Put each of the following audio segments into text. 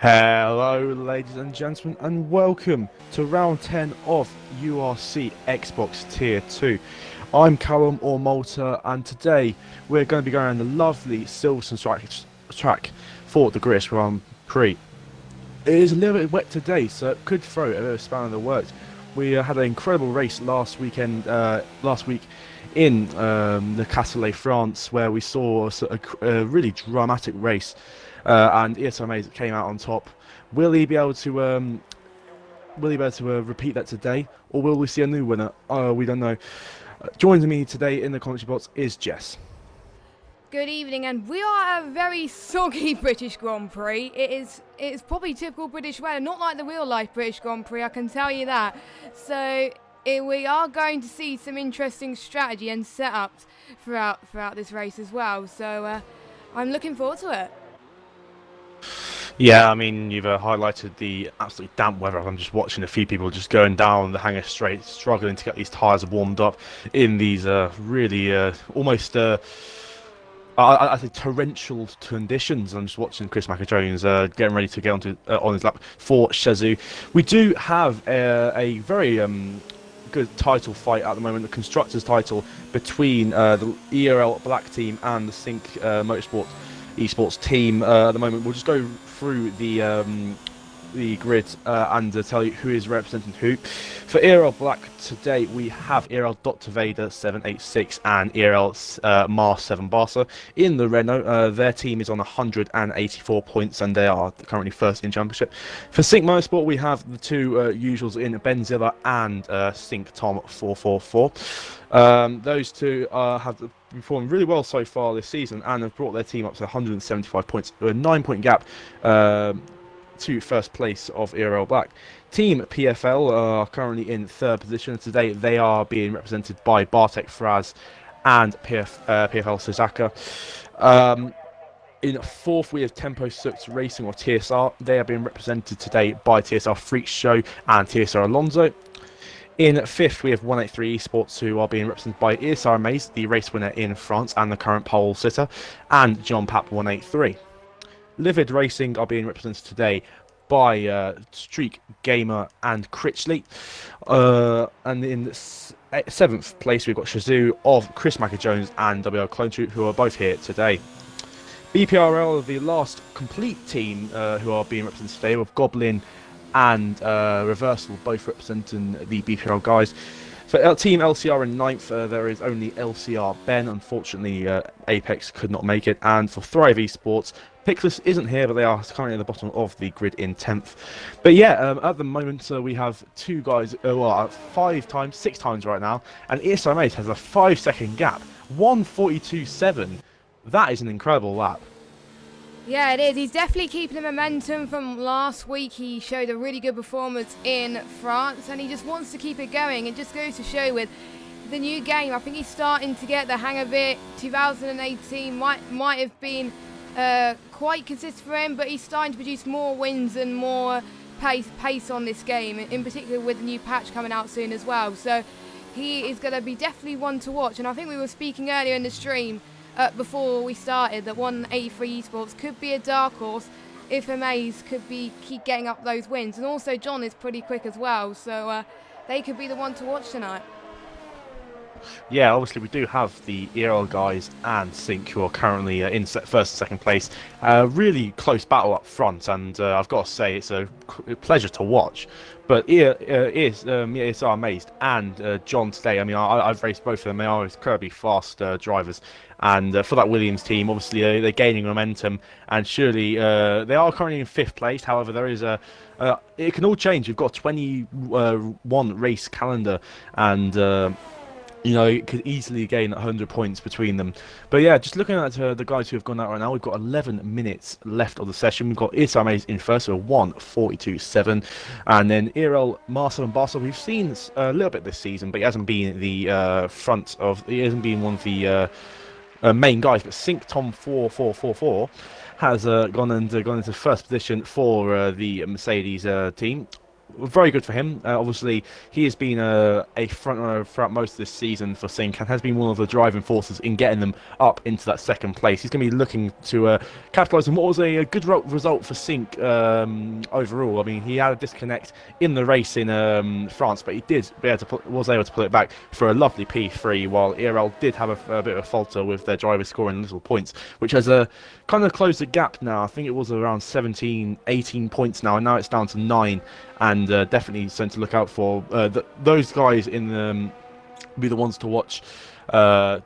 Hello, ladies and gentlemen, and welcome to round 10 of URC Xbox Tier 2. I'm Callum or Malta, and today we're going to be going around the lovely Silverstone track for the British Grand Prix. It is a little bit wet today, so it could throw a bit of span in the works. We had an incredible race last week in the Castellet, France, where we saw a really dramatic race, and ESO came out on top. Will he be able to repeat that today, or will we see a new winner? We don't know. Joining me today in the commentary box is Jess. Good evening, and we are at a very soggy British Grand Prix. It's probably typical British weather, not like the real life British Grand Prix, I can tell you that. So we are going to see some interesting strategy and setups throughout this race as well. So I'm looking forward to it. Yeah, I mean, you've highlighted the absolutely damp weather. I'm just watching a few people just going down the Hanger Straight, struggling to get these tyres warmed up in these really almost I think torrential conditions. I'm just watching Chris Jones getting ready to get on his lap for Shazoo. We do have a very good title fight at the moment, the constructors title between the ERL Black team and the Sync Motorsport esports team. At the moment, we'll just go through the grid and tell you who is representing who. For ERL Black today, we have ERL Dr. Vader 786 and ERL Mars 7 Barca in the Renault. Their team is on 184 points and they are currently first in championship. For Sync Motorsport, we have the two usuals in Benzilla and Sync Tom 444. Those two have performed really well so far this season and have brought their team up to 175 points, a 9-point gap to first place of ERL Black. Team PFL are currently in third position. Today they are being represented by Bartek Fraz and PFL Suzaka. In fourth, we have Tempo 6 Racing, or TSR. They are being represented today by TSR Freak Show and TSR Alonso. In fifth, we have 183 Esports, who are being represented by ESR Maze, the race winner in France and the current pole sitter, and John Pap 183. Livid Racing are being represented today by Streak Gamer and Critchley. And in seventh place, we've got Shazoo of Chris Jones and WL Clone Troop, who are both here today. BPRL are the last complete team who are being represented today, with Goblin and Reversal both representing the BPRL guys. For Team LCR in ninth, there is only LCR Ben. Unfortunately, Apex could not make it. And for Thrive Esports, Pixless isn't here, but they are currently at the bottom of the grid in 10th. But yeah, at the moment, we have two guys who are 6 times right now. And ESRMA has a 5-second gap, 1:42.7. That is an incredible lap. Yeah, it is. He's definitely keeping the momentum from last week. He showed a really good performance in France, and he just wants to keep it going. It just goes to show with the new game, I think he's starting to get the hang of it. 2018 might have been quite consistent for him, but he's starting to produce more wins and more pace on this game, in particular with the new patch coming out soon as well. So he is going to be definitely one to watch. And I think we were speaking earlier in the stream before we started that 183 Esports could be a dark horse if Amaze could keep getting up those wins. And also John is pretty quick as well, so they could be the one to watch tonight. Yeah, obviously we do have the ERL guys and Sync, who are currently in first and second place. Really close battle up front, and I've got to say it's a pleasure to watch. But it's amazed, and John today, I mean, I've raced both of them. They are incredibly fast drivers. And for that Williams team, obviously they're gaining momentum, and surely they are currently in 5th place. However, there is it can all change. You've got a 21 race calendar, and it could easily gain 100 points between them. But yeah, just looking at the guys who have gone out right now, we've got 11 minutes left of the session. We've got Isamaze in first with 1:42.7, and then ERL Marcel and Barca. We've seen a little bit this season, but he hasn't been the he hasn't been one of the main guys. But Sync Tom 4444 has gone into first position for the Mercedes team. very good for him. Obviously, he has been a front runner throughout most of this season for Sync and has been one of the driving forces in getting them up into that second place. He's going to be looking to capitalise on what was a good result for Sync overall. I mean, he had a disconnect in the race in France, but he was able to pull it back for a lovely P3, while ERL did have a bit of a falter with their drivers scoring little points, which has kind of closed the gap now. I think it was around 17, 18 points now, and now it's down to 9. And definitely something to look out for. Those guys be the ones to watch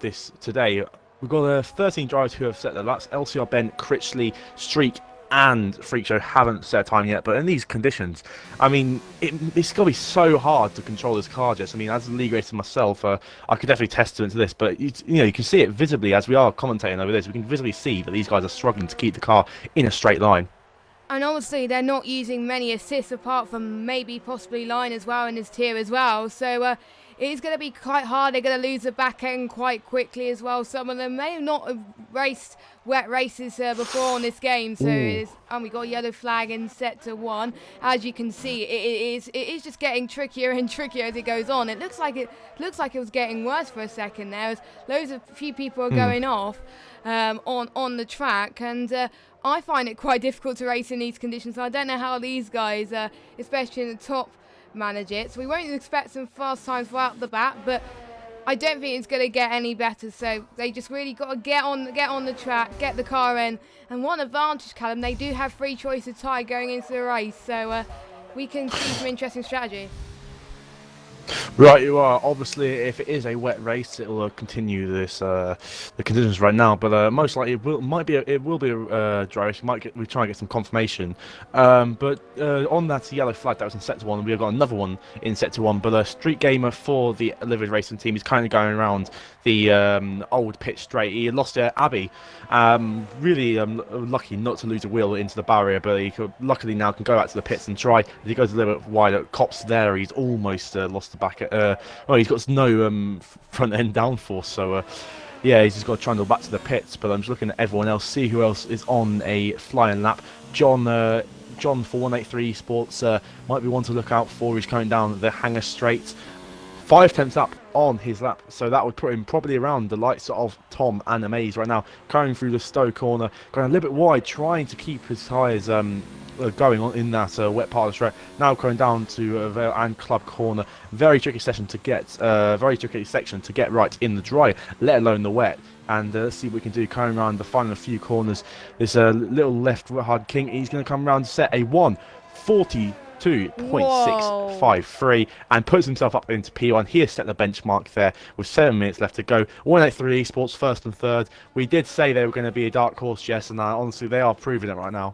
this today. We've got 13 drivers who have set their laps. LCR, Ben, Critchley, Streak, and Freak Show haven't set a time yet. But in these conditions, I mean, it's going to be so hard to control this car, Jess. I mean, as a league racer myself, I could definitely testament to this. But you can see it visibly as we are commentating over this. We can visibly see that these guys are struggling to keep the car in a straight line. And obviously they're not using many assists apart from maybe possibly Line as well in his tier as well. So it is going to be quite hard. They're going to lose the back end quite quickly as well. Some of them may not have raced wet races before on this game. So we got a yellow flag in sector 1. As you can see, it is just getting trickier and trickier as it goes on. It looks like it was getting worse for a second there. As a few people are going off on the track, and I find it quite difficult to race in these conditions. So I don't know how these guys, especially in the top, manage it. So we won't expect some fast times right up the bat, but I don't think it's going to get any better. So they just really got to get on the track, get the car in. And one advantage, Callum, they do have free choice of tyre going into the race. So we can see some interesting strategy. Right, you are. Obviously, if it is a wet race, it will continue the conditions right now. But most likely, it will be a dry race. We try and get some confirmation. But on that yellow flag that was in sector 1, we've got another one in sector 1. But a street gamer for the Livid Racing team is kind of going around the old pitch straight. He lost Abbey. Really lucky not to lose a wheel into the barrier, but he luckily now can go out to the pits and try. If he goes a little bit wider, Cops there. He's almost lost the back. He's got no front end downforce, so yeah, he's just got to trundle back to the pits. But I'm just looking at everyone else, see who else is on a flying lap. John for 183 Sports might be one to look out for. He's coming down the Hangar Straight, 5 tenths up on his lap, so that would put him probably around the likes of Tom and Amaze right now. Going through the Stowe corner, going a little bit wide, trying to keep his tyres going on in that wet part of the track. Now going down to Vale and Club corner. Very tricky section to get right in the dry, let alone the wet. And let's see what we can do coming around the final few corners. This little left hard king, he's going to come around and set a 1:42.653 and puts himself up into P1. He has set the benchmark there with 7 minutes left to go. 183 Esports first and third. We did say they were going to be a dark horse, Jess, and honestly they are proving it right now.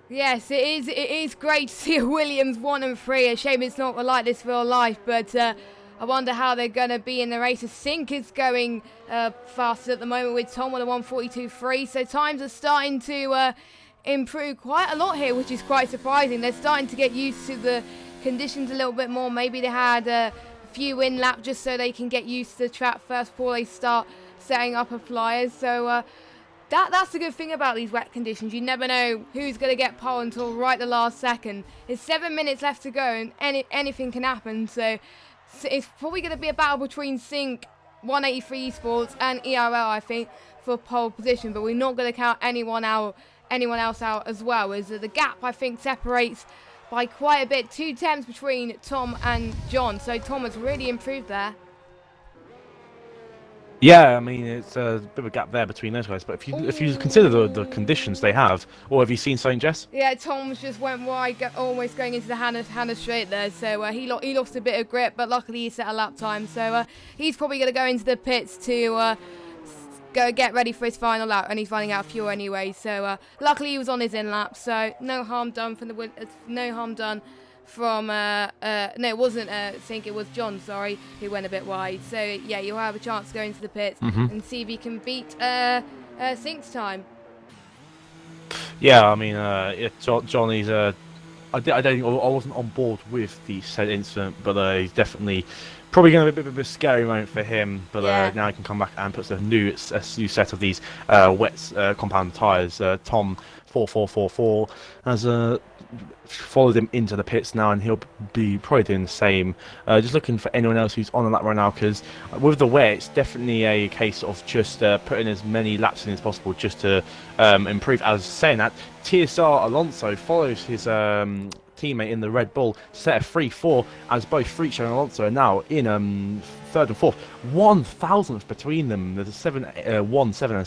Yes, it is great to see a Williams 1 and 3. A shame it's not like this real life, but I wonder how they're going to be in the race. Sync is going faster at the moment with Tom with a 1:42.3, so times are starting to improve quite a lot here, which is quite surprising. They're starting to get used to the conditions a little bit more. Maybe they had a few in lap just so they can get used to the track first before they start setting up appliers. So that's the good thing about these wet conditions. You never know who's going to get pole until right the last second. There's 7 minutes left to go and anything can happen. So it's probably going to be a battle between Sync, 183 Esports and ERL, I think, for pole position. But we're not going to count anyone else out as well, as the gap, I think, separates by quite a bit. 2 tenths between Tom and John. So Tom has really improved there. Yeah, I mean, it's a bit of a gap there between those guys. But if you consider the conditions they have, or have you seen something, Jess? Yeah, Tom's just went wide, almost going into the Hannah Straight there. So he lost a bit of grip, but luckily he set a lap time. So he's probably going to go into the pits to go get ready for his final lap, and he's running out of fuel anyway. So luckily he was on his in lap, so no harm done from no it wasn't Sync, it was John, sorry, who went a bit wide. So yeah, you'll have a chance to go into the pits and see if he can beat Sync's time. Yeah, I mean, Johnny's I wasn't on board with the said incident, but he's definitely Probably going to be a bit of a scary moment for him, but Yeah. now he can come back and put a new set of these wet compound tyres. Tom 4444 has followed him into the pits now, and he'll be probably doing the same. Just looking for anyone else who's on the lap right now, because with the wet, it's definitely a case of just putting as many laps in as possible just to improve. As saying that, TSR Alonso follows his teammate in the Red Bull to set a 3-4, as both Fricho and Alonso are now in third and fourth. 1,000th between them. There's a 7-1-7 and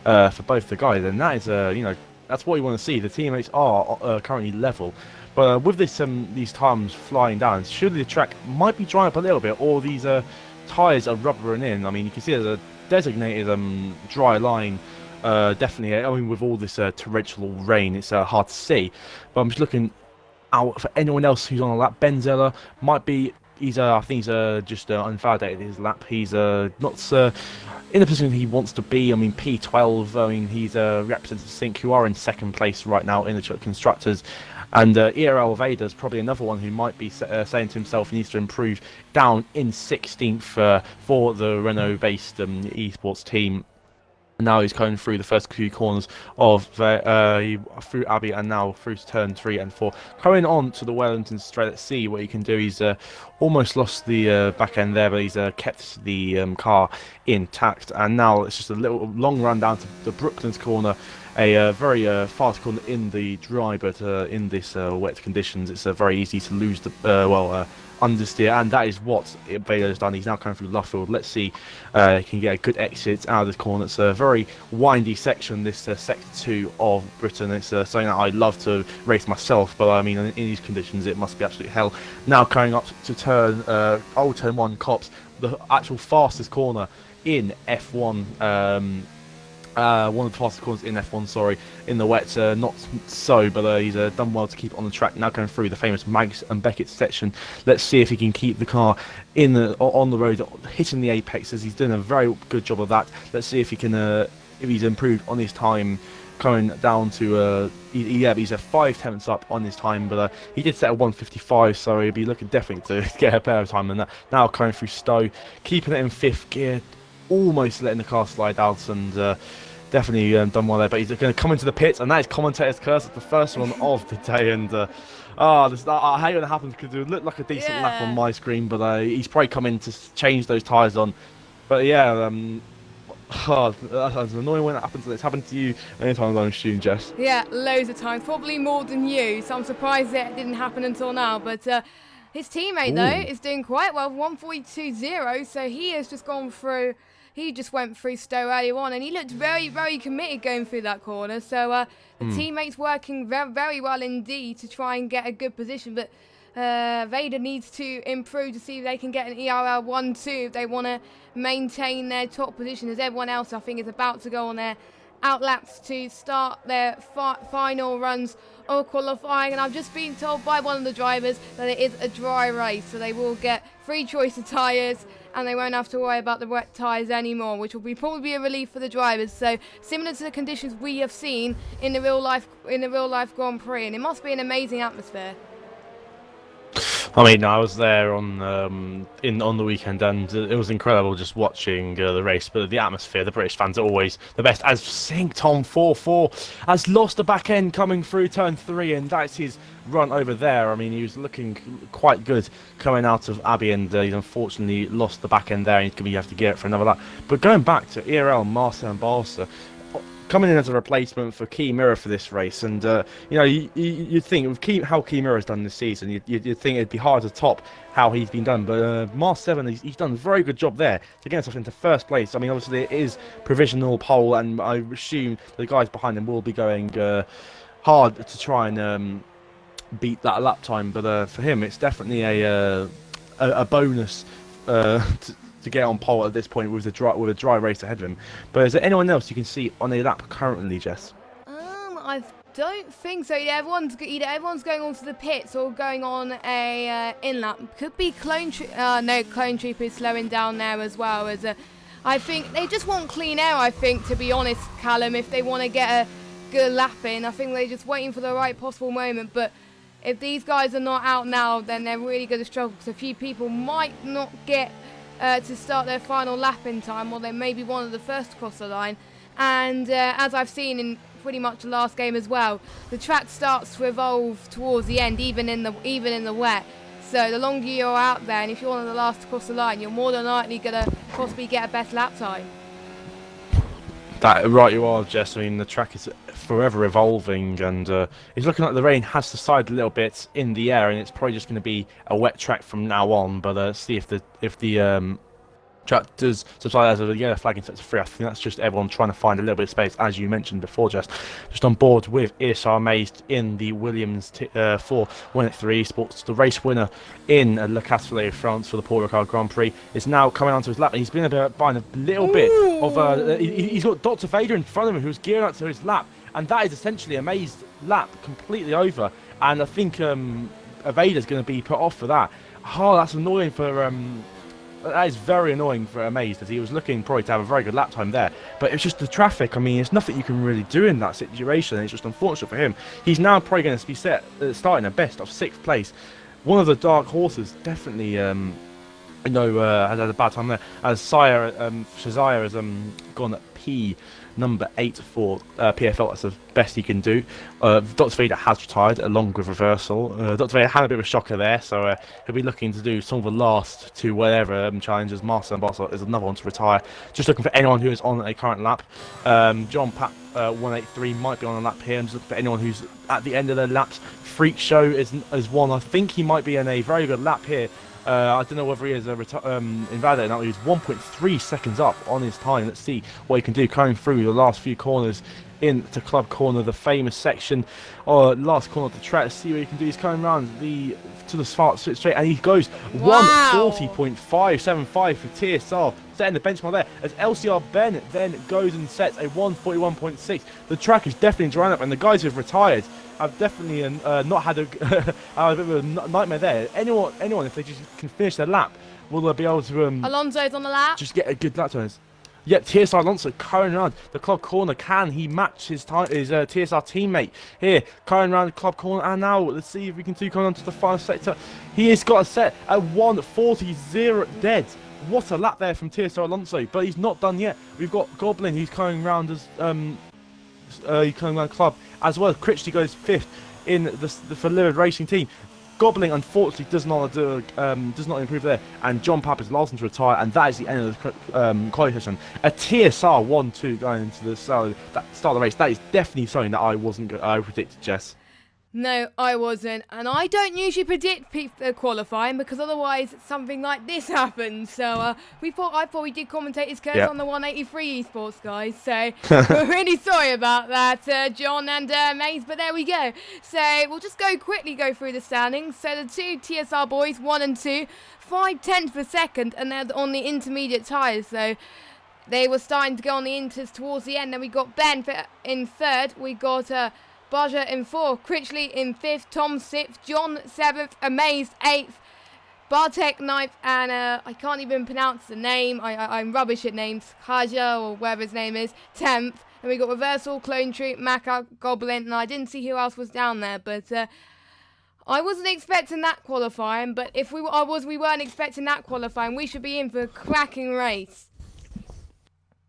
7-1-8 for both the guys, and that is that's what you want to see. The teammates are currently level, but with this these times flying down, surely the track might be drying up a little bit, or these tyres are rubbering in. I mean, you can see there's a designated dry line. Definitely, I mean, with all this torrential rain, it's hard to see. But I'm just looking out for anyone else who's on a lap. Ben Zeller might be. I think he's just unvalidated his lap. He's not in the position he wants to be. I mean, P12. I mean, he's represented Sync, who are in second place right now in the constructors. And ERL Vader's probably another one who might be saying to himself he needs to improve, down in 16th for the Renault-based esports team. Now he's going through the first few corners of through Abbey, and now through turn 3 and 4, coming on to the Wellington straight. Let's see what he can do. He's almost lost the back end there, but he's kept the car intact. And now it's just a little long run down to the Brooklands corner. A very fast corner in the dry, but in this wet conditions, it's very easy to lose the understeer, and that is what Vader has done. He's now coming through Luffield. Let's see if he can get a good exit out of this corner. It's a very windy section, this sector 2 of Britain. It's something that I love to race myself, but I mean, in these conditions, it must be absolute hell. Now coming up to turn 1 Cops, the actual fastest corner in F1. One of the fastest corners in F1, sorry, in the wet. Not so, but he's done well to keep it on the track. Now going through the famous Mags and Beckett section. Let's see if he can keep the car on the road, hitting the apexes. He's doing a very good job of that. Let's see if he can, if he's improved on his time, coming down to he's a 5/10 up on his time, but he did set a 1:55, so he'll be looking definitely to get a better time than that. Now coming through Stowe, keeping it in 5th gear, almost letting the car slide out, and definitely done well there. But he's going to come into the pits, and that is commentator's curse. It's the first one of the day, and I hate when it happens because it looked like a decent lap on my screen, but he's probably come in to change those tyres on. But yeah, that's annoying when it happens. It's happened to you anytime I'm shooting, Jess. Yeah, loads of times, probably more than you, so I'm surprised that it didn't happen until now. But his teammate, though, is doing quite well, 1:42.0, so he has just gone through. He just went through Stowe earlier on, and he looked very, very committed going through that corner. So the teammate's working very, very well indeed to try and get a good position. But Vader needs to improve to see if they can get an ERL 1-2 if they want to maintain their top position, as everyone else, I think, is about to go on their outlaps to start their final runs of qualifying. And I've just been told by one of the drivers that it is a dry race, so they will get free choice of tyres, and they won't have to worry about the wet tyres anymore, which will probably be a relief for the drivers. So similar to the conditions we have seen in the real life Grand Prix, and it must be an amazing atmosphere. I mean, I was there on the weekend, and it was incredible just watching the race. But the atmosphere, the British fans are always the best. As Sync Tom 4-4 has lost the back end coming through turn 3, and that's his run over there. I mean, he was looking quite good coming out of Abbey, and he's unfortunately lost the back end there, and he's going to have to get it for another lap. But going back to ERL, Marcel and Barca, coming in as a replacement for Key Mirror for this race, and you'd think with how Key Mirror has done this season, you'd think it'd be hard to top how he's been done. But Mars 7, he's done a very good job there to get himself into first place. I mean, obviously it is provisional pole, and I assume the guys behind him will be going hard to try and beat that lap time. But for him, it's definitely a bonus to get on pole at this point with a dry race ahead of him. But is there anyone else you can see on a lap currently, Jess? I don't think so. Either everyone's going on to the pits or going on a in lap. Could be Clone Trooper is slowing down there as well. I think they just want clean air. I think, to be honest, Callum, if they want to get a good lap in, I think they're just waiting for the right possible moment. But if these guys are not out now, then they're really going to struggle, because a few people might not get to start their final lap in time, or they may be one of the first to cross the line. And as I've seen in pretty much the last game as well, the track starts to evolve towards the end, even in the wet. So the longer you're out there, and if you're one of the last to cross the line, you're more than likely going to possibly get a best lap time. That right you are, Jess. I mean, the track is forever evolving, and it's looking like the rain has subsided a little bit in the air, and it's probably just going to be a wet track from now on. But see if the track does subside as a yellow flag in sector 3. I think that's just everyone trying to find a little bit of space, as you mentioned before, Jess. Just on board with ESR Maze in the Williams 4 183 Esports. The race winner in Le Castellet, France, for the Paul Ricard Grand Prix is now coming onto his lap, and he's been behind a little bit of he's got Dr. Vader in front of him, who's gearing up to his lap, and that is essentially a Maze lap completely over, and I think Vader's going to be put off for that. Oh, that's annoying for that is very annoying for Amaze, as he was looking probably to have a very good lap time there. But it's just the traffic. I mean, there's nothing you can really do in that situation. It's just unfortunate for him. He's now probably going to be starting a best of 6th place. One of the dark horses definitely, has had a bad time there. As Shazia has gone at P number 8 for PFL. That's the best he can do. Dr. Vader has retired along with reversal. Dr. Vader had a bit of a shocker there, so he'll be looking to do some of the last two whatever challenges. Master and Boss is another one to retire. Just looking for anyone who is on a current lap. John Pat 183 might be on a lap here. I'm just looking for anyone who's at the end of their laps. Freak Show is one. I think he might be in a very good lap here. I don't know whether he is invalidated or not. He's 1.3 seconds up on his time. Let's see what he can do coming through the last few corners into Club Corner, the famous section, or last corner of the track. Let's see what he can do. He's coming around to the straight, and he goes 140.575 for TSR, setting the benchmark there, as LCR Ben then goes and sets a 141.6. The track is definitely drying up, and the guys who've retired have definitely not had a bit of a nightmare there. Anyone, if they just can finish their lap, will they be able to Alonso's on the lap. Just get a good lap time. Yep, TSR Alonso carrying around the Club Corner. Can he match his TSR teammate here? Carrying around the Club Corner, and now let's see if we can coming on to the final sector. He has got a set at 1:40 dead. What a lap there from TSR Alonso, but he's not done yet. We've got Goblin, who's coming around as coming around Club as well. Critchley goes 5th in the Falirid Racing team. Gobbling, unfortunately, does not improve there, and John Papp is last one to retire, and that is the end of the qualification. A TSR 1-2 going into the start of the race. That is definitely something that I predicted, Jess. No, I wasn't, and I don't usually predict qualifying, because otherwise something like this happens. So I thought we did commentators curse on the 183 esports guys. So we're really sorry about that, John and Maze. But there we go. So we'll just go through the standings. So the two TSR boys, 1 and 2, 5/10 per second, and they're on the intermediate tyres. So they were starting to go on the inters towards the end. Then we got Ben in 3rd. We got Baja in 4th, Critchley in 5th, Tom 6th, John 7th, Amaze 8th, Bartek 9th, and I can't even pronounce the name, I'm rubbish at names, Haja or whatever his name is, 10th, and we got Reversal, Clone Troop, Maka, Goblin, and I didn't see who else was down there, but I wasn't expecting that qualifying, but if we weren't expecting that qualifying, we should be in for a cracking race.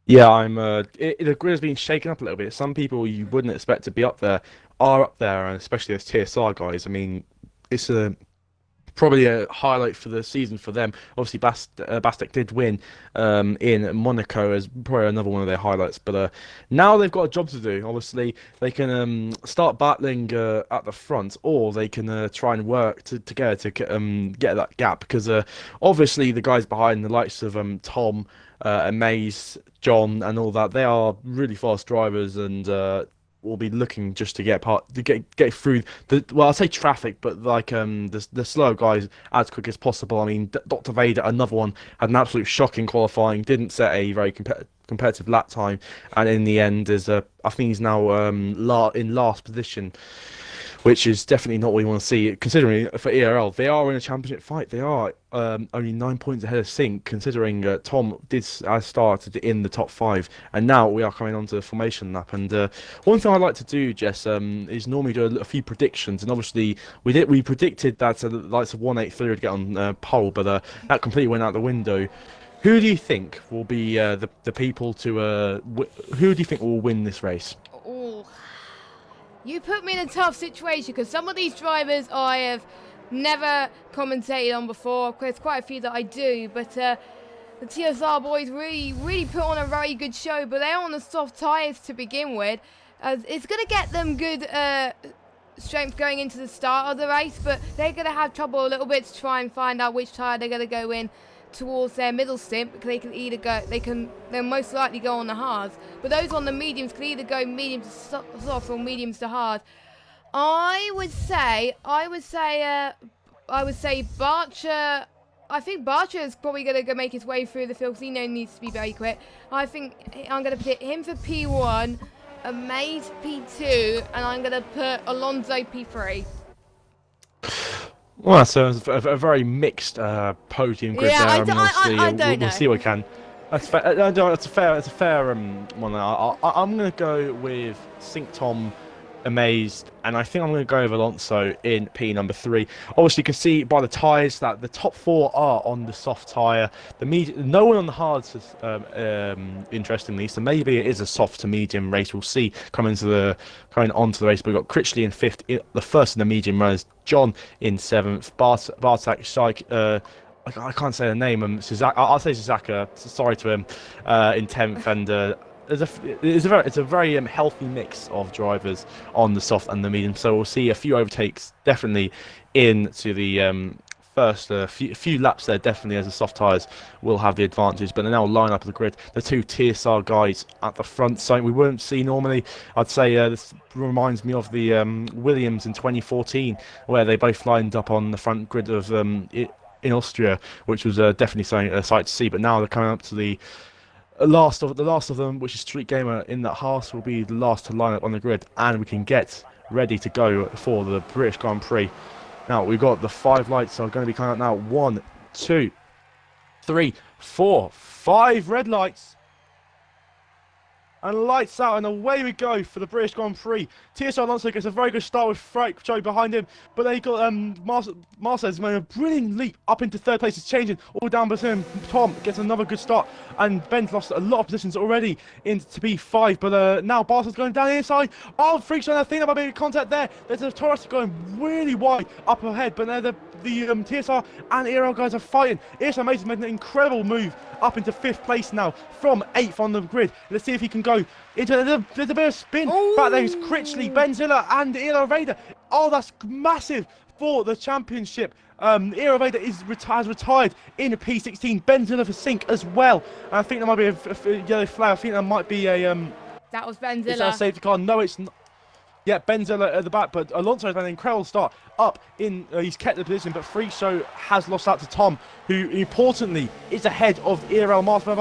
Yeah, the grid has been shaken up a little bit. Some people you wouldn't expect to be up there are up there, and especially those TSR guys. I mean, it's probably a highlight for the season for them. Obviously, Bastek did win in Monaco as probably another one of their highlights. But now they've got a job to do. Obviously, they can start battling at the front, or they can try and work together to get that gap. Because obviously, the guys behind the likes of Tom, Amaze, John, and all that, they are really fast drivers, and will be looking just to get through I'll say traffic, but like the slow guys as quick as possible. I mean, Dr. Vader, another one, had an absolute shocking qualifying, didn't set a very competitive lap time, and in the end is I think he's now in last position which is definitely not what we want to see. Considering for ERL, they are in a championship fight. They are only 9 points ahead of Sync, considering Tom did started in the top 5, and now we are coming on to the formation lap. And one thing I'd like to do, Jess, is normally do a few predictions. And obviously, we predicted that the likes of 183 would get on pole, but that completely went out the window. Who do you think will be the people to? Who do you think will win this race? Oh, you put me in a tough situation because some of these drivers I have never commentated on before. There's quite a few that I do, but the TSR boys really put on a very good show. But they're on the soft tyres to begin with. It's going to get them good strength going into the start of the race, but they're going to have trouble a little bit to try and find out which tyre they're going to go in towards their middle stint, because they'll most likely go on the hards, but those on the mediums can either go medium to soft or mediums to hard. I would say Barcher. I think Barcher is probably going to go make his way through the field because he needs to be very quick. I think I'm going to put him for P1, Amaze P2, and I'm going to put Alonso P3. Well, so it's a very mixed podium grid there. I don't know. We'll see what we can. That's fair. It's a fair one. I'm going to go with Sync Tom, Amazed, and I think I'm going to go with Alonso in P number 3. Obviously, you can see by the tyres that the top 4 are on the soft tyre. No one on the hards is interestingly, so maybe it is a soft to medium race. We'll see coming onto the race. But we've got Critchley in 5th, the first in the medium runners. John in 7th, Bartek Shaik, I can't say the name. I'll say Suzaka. Sorry to him. In 10th, and it's a very healthy mix of drivers on the soft and the medium. So we'll see a few overtakes definitely into the first few laps there. Definitely, as the soft tyres will have the advantage. But they now line up of the grid. The two TSR guys at the front, something we wouldn't see normally. I'd say this reminds me of the Williams in 2014, where they both lined up on the front grid of in Austria, which was definitely something a sight to see. But now they're coming up to the last of them, which is Street Gamer in that Haas will be the last to line up on the grid, and we can get ready to go for the British Grand Prix. Now we've got the 5 lights are going to be coming out now. 1, 2, 3, 4, 5 red lights. And lights out, and away we go for the British Grand Prix. TSR Alonso gets a very good start with Frank Joe behind him, but then you got Marcel's made a brilliant leap up into 3rd place. He's changing all down between him. Tom gets another good start, and Ben's lost a lot of positions already into P5, but now Barcel's going down the inside. Oh, Freak's trying to think about making contact there. There's a Taurus going really wide up ahead, but now the TSR and ERL guys are fighting. ESR Mason made an incredible move up into 5th place now from 8th on the grid. Let's see if he can go into there's a bit of spin. Back there's Critchley, Benzilla, and ERL Raider. Oh, that's massive for the championship. ERL Raider has retired in P16. Benzilla for Sync as well. And I think there might be a yellow flag. I think there might be a that was Benzilla. Is that a safety car? No, it's not. Yeah, Benzilla at the back, but Alonso has had an incredible start up in. He's kept the position, but Free Show has lost out to Tom, who importantly is ahead of ERL Master.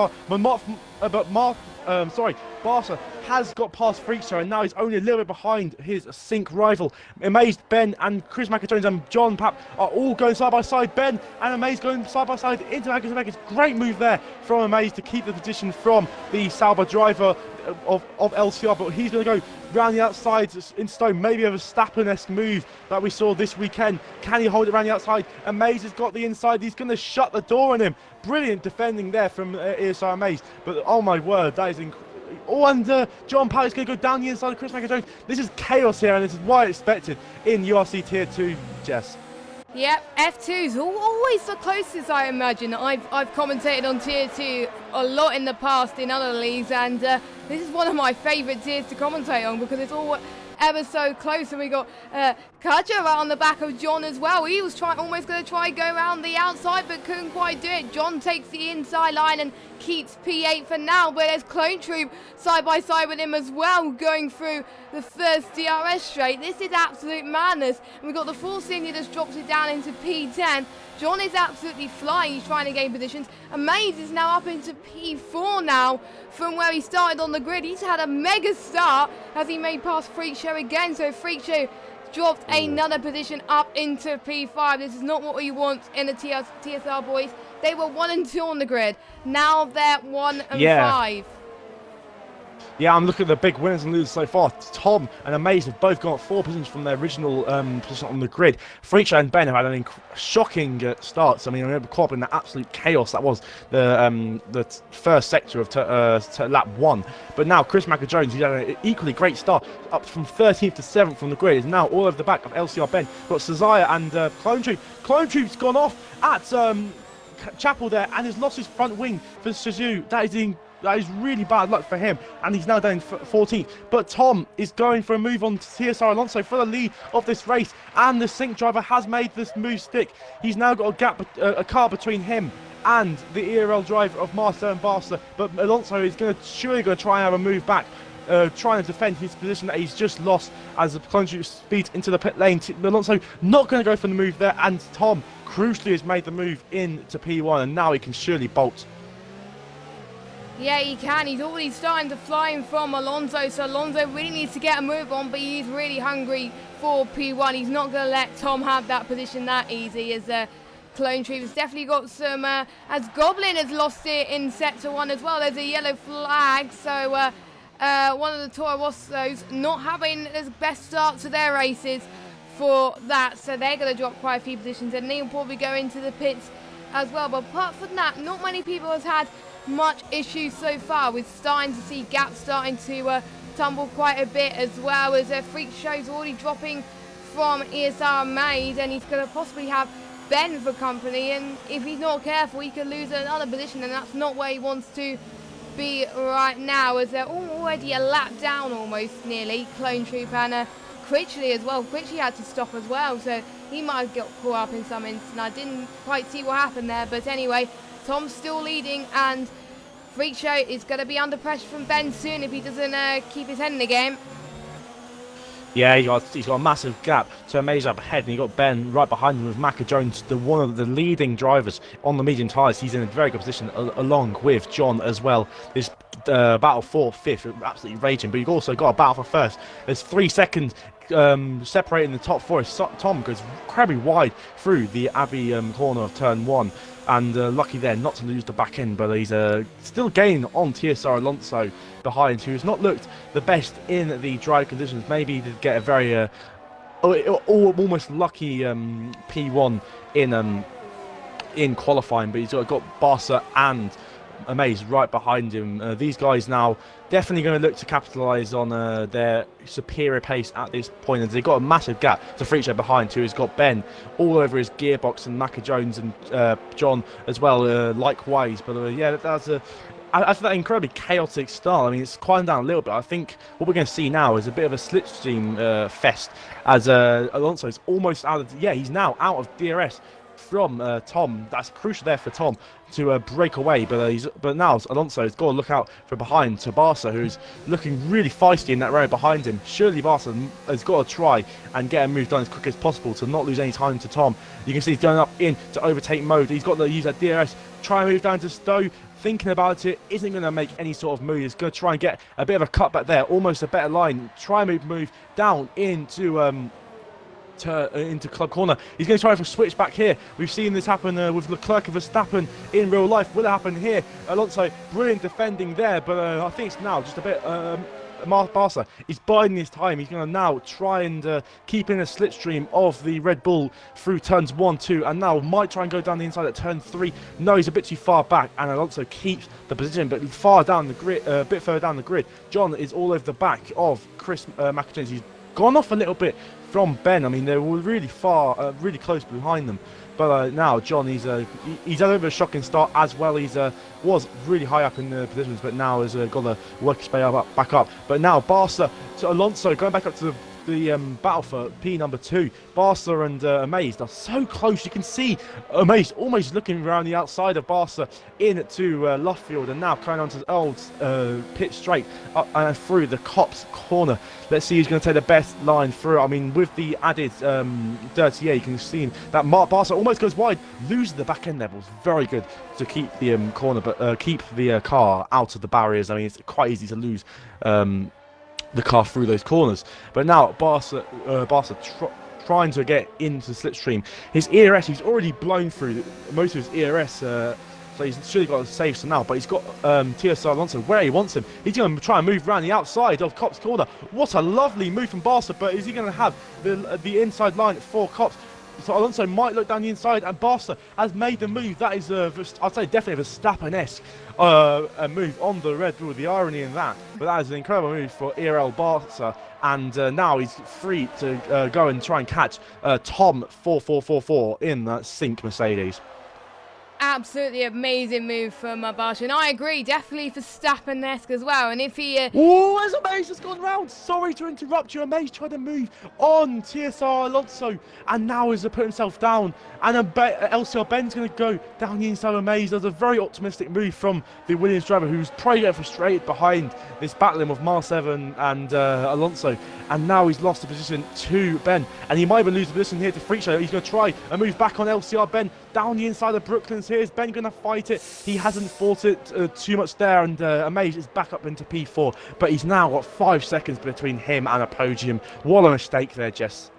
Barca has got past Freak Show, and now he's only a little bit behind his Sync rival. Amazed, Ben, and Chris McIntosh and John Papp are all going side by side. Ben and Amazed going side by side into Magnus. Great move there from Amazed to keep the position from the Sauber driver of LCR, but he's going to go round the outside in stone, maybe a Verstappen-esque move that we saw this weekend. Can he hold it around the outside? Amaze has got the inside. He's going to shut the door on him. Brilliant defending there from ESR Amaze, but oh my word, that is incredible. Oh, and John Powell is going to go down the inside of Chris McIntosh. This is chaos here, and this is why it's expected in URC Tier 2, Jess. Yep, F2's always the closest, I imagine. I've commentated on Tier 2 a lot in the past in other leagues, and this is one of my favourite tiers to commentate on because it's all ever so close. And we got Kaja right on the back of John as well. He was almost going to try and go around the outside, but couldn't quite do it. John takes the inside line and keeps P8 for now, but there's Clone Troop side by side with him as well, going through the first DRS straight. This is absolute madness. And we've got the full senior that's drops it down into P10. John is absolutely flying. He's trying to gain positions. Amaze is now up into P4 now from where he started on the grid. He's had a mega start as he made past Freak Show again. So Freak Show dropped another position up into P5. This is not what we want in the TSR boys. They were 1 and 2 on the grid. Now they're 1 and 5. Yeah, I'm looking at the big winners and losers so far. Tom and Amaze have both got 4 positions from their original position on the grid. Freacher and Ben have had an shocking starts. I mean, I remember caught up in the absolute chaos that was the first sector of lap 1. But now Chris Macker-Jones, who's had an equally great start, up from 13th to 7th from the grid, is now all over the back of LCR Ben. Got Cesare and Clone Troop. Clone Troop's gone off at Chapel there and has lost his front wing for Suzu. That is really bad luck for him, and he's now down 14th. But Tom is going for a move on to TSR Alonso for the lead of this race, and the Sync driver has made this move stick. He's now got a car between him and the ERL driver of Marcel and Barca, but Alonso is surely going to try and have a move back, trying to defend his position that he's just lost as the Clone Troop speeds into the pit lane. Alonso not going to go for the move there, and Tom crucially has made the move into P1, and now he can surely bolt. Yeah, he can. He's already starting to fly in from Alonso, so Alonso really needs to get a move on, but he's really hungry for P1. He's not going to let Tom have that position that easy, as Clone Troop has definitely got some, as Goblin has lost it in Sector 1 as well. There's a yellow flag, so one of the Toro Rossos not having the best start to their races for that, so they're going to drop quite a few positions, and they'll probably go into the pits as well. But apart from that, not many people have had much issues so far. We're starting to see gaps starting to tumble quite a bit, as well as Freak Show's already dropping from ESR Made, and he's going to possibly have Ben for company, and if he's not careful he could lose another position, and that's not where he wants to be right now, as they're already a lap down almost nearly, Clone Troop and Critchley as well. Critchley had to stop as well, so he might have got caught up in some instant. I didn't quite see what happened there, but anyway, Tom's still leading, and Freak Show is going to be under pressure from Ben soon if he doesn't keep his head in the game. Yeah, he's got a massive gap to Amaze up ahead, and you got Ben right behind him with Macker-Jones, one of the leading drivers on the medium tyres. He's in a very good position, along with John as well. This battle for 5th, absolutely raging, but you've also got a battle for 1st. There's 3 seconds separating the top 4. Tom goes incredibly wide through the Abbey corner of turn 1. And lucky there not to lose the back end, but he's still gaining on TSR Alonso behind, who's not looked the best in the dry conditions. Maybe he did get a very almost lucky P1 in qualifying, but he's got Barca and Amaze right behind him. These guys now definitely going to look to capitalise on their superior pace at this point, and they've got a massive gap to Freak Show behind, who has got Ben all over his gearbox, and Macker-Jones and John as well, likewise. But yeah, that's after that incredibly chaotic start, I mean, it's quieting down a little bit. I think what we're going to see now is a bit of a slipstream fest, as Alonso is almost out of, he's now out of DRS from Tom. That's crucial there for Tom to break away, but now Alonso has got to look out for behind to Barca, who's looking really feisty in that row behind him. Surely Barca has got to try and get a move done as quick as possible to not lose any time to Tom. You can see he's going up in to overtake mode. He's got to use that DRS, try and move down to Stowe. Thinking about it, isn't going to make any sort of move. He's going to try and get a bit of a cutback there, almost a better line. Try and move down into Club Corner. He's going to try for a switch back here. We've seen this happen with Leclerc and Verstappen in real life. Will it happen here? Alonso, brilliant defending there, but I think it's now just a bit Barca is biding his time. He's going to now try and keep in a slipstream of the Red Bull through turns 1, 2, and now might try and go down the inside at turn 3. No, he's a bit too far back, and Alonso keeps the position, but far down the grid, a bit further down the grid. John is all over the back of Chris Macker-Jones. He's gone off a little bit from Ben. I mean, they were really far, really close behind them. But now John, he's had a bit of a shocking start as well. He's was really high up in the positions, but now has got to work his way back up. But now Barca to Alonso, going back up to the battle for P number 2. Barca and Amaze are so close. You can see Amaze almost looking around the outside of Barca into Luffield, and now carrying on to old pit straight up and through the Cops corner. Let's see who's going to take the best line through. I mean, with the added dirty air, you can see that Barca almost goes wide, loses the back end levels. Very good to keep the corner, but keep the car out of the barriers. I mean, it's quite easy to lose the car through those corners. But now Barca trying to get into the slipstream. His ERS, he's already blown through most of his ERS, so he's surely got a save some now. But he's got TSR Alonso where he wants him. He's going to try and move around the outside of Cop's corner. What a lovely move from Barca, but is he going to have the inside line for Cop's? So Alonso might look down the inside, and Barca has made the move. That is, I'd say, definitely a Verstappen-esque a move on the Red Bull. The irony in that, but that is an incredible move for ERL Barca, and now he's free to go and try and catch Tom 4444 in that Sync Mercedes. Absolutely amazing move from Barcia, and I agree, definitely Verstappen-esque as well. And if he oh, as Amaze has gone round. Sorry to interrupt you. Amaze tried to move on TSR Alonso, and now has put himself down. And LCR Ben's going to go down the inside of Amaze. There's a very optimistic move from the Williams driver, who's probably getting frustrated behind this battling with Mars 7 and Alonso. And now he's lost the position to Ben, and he might even lose the position here to Freak Show. He's going to try and move back on LCR Ben down the inside of Brooklyn's. Here's Ben going to fight it. He hasn't fought it too much there, and Amaze is back up into P4, but he's now got 5 seconds between him and a podium. What a mistake there, Jess.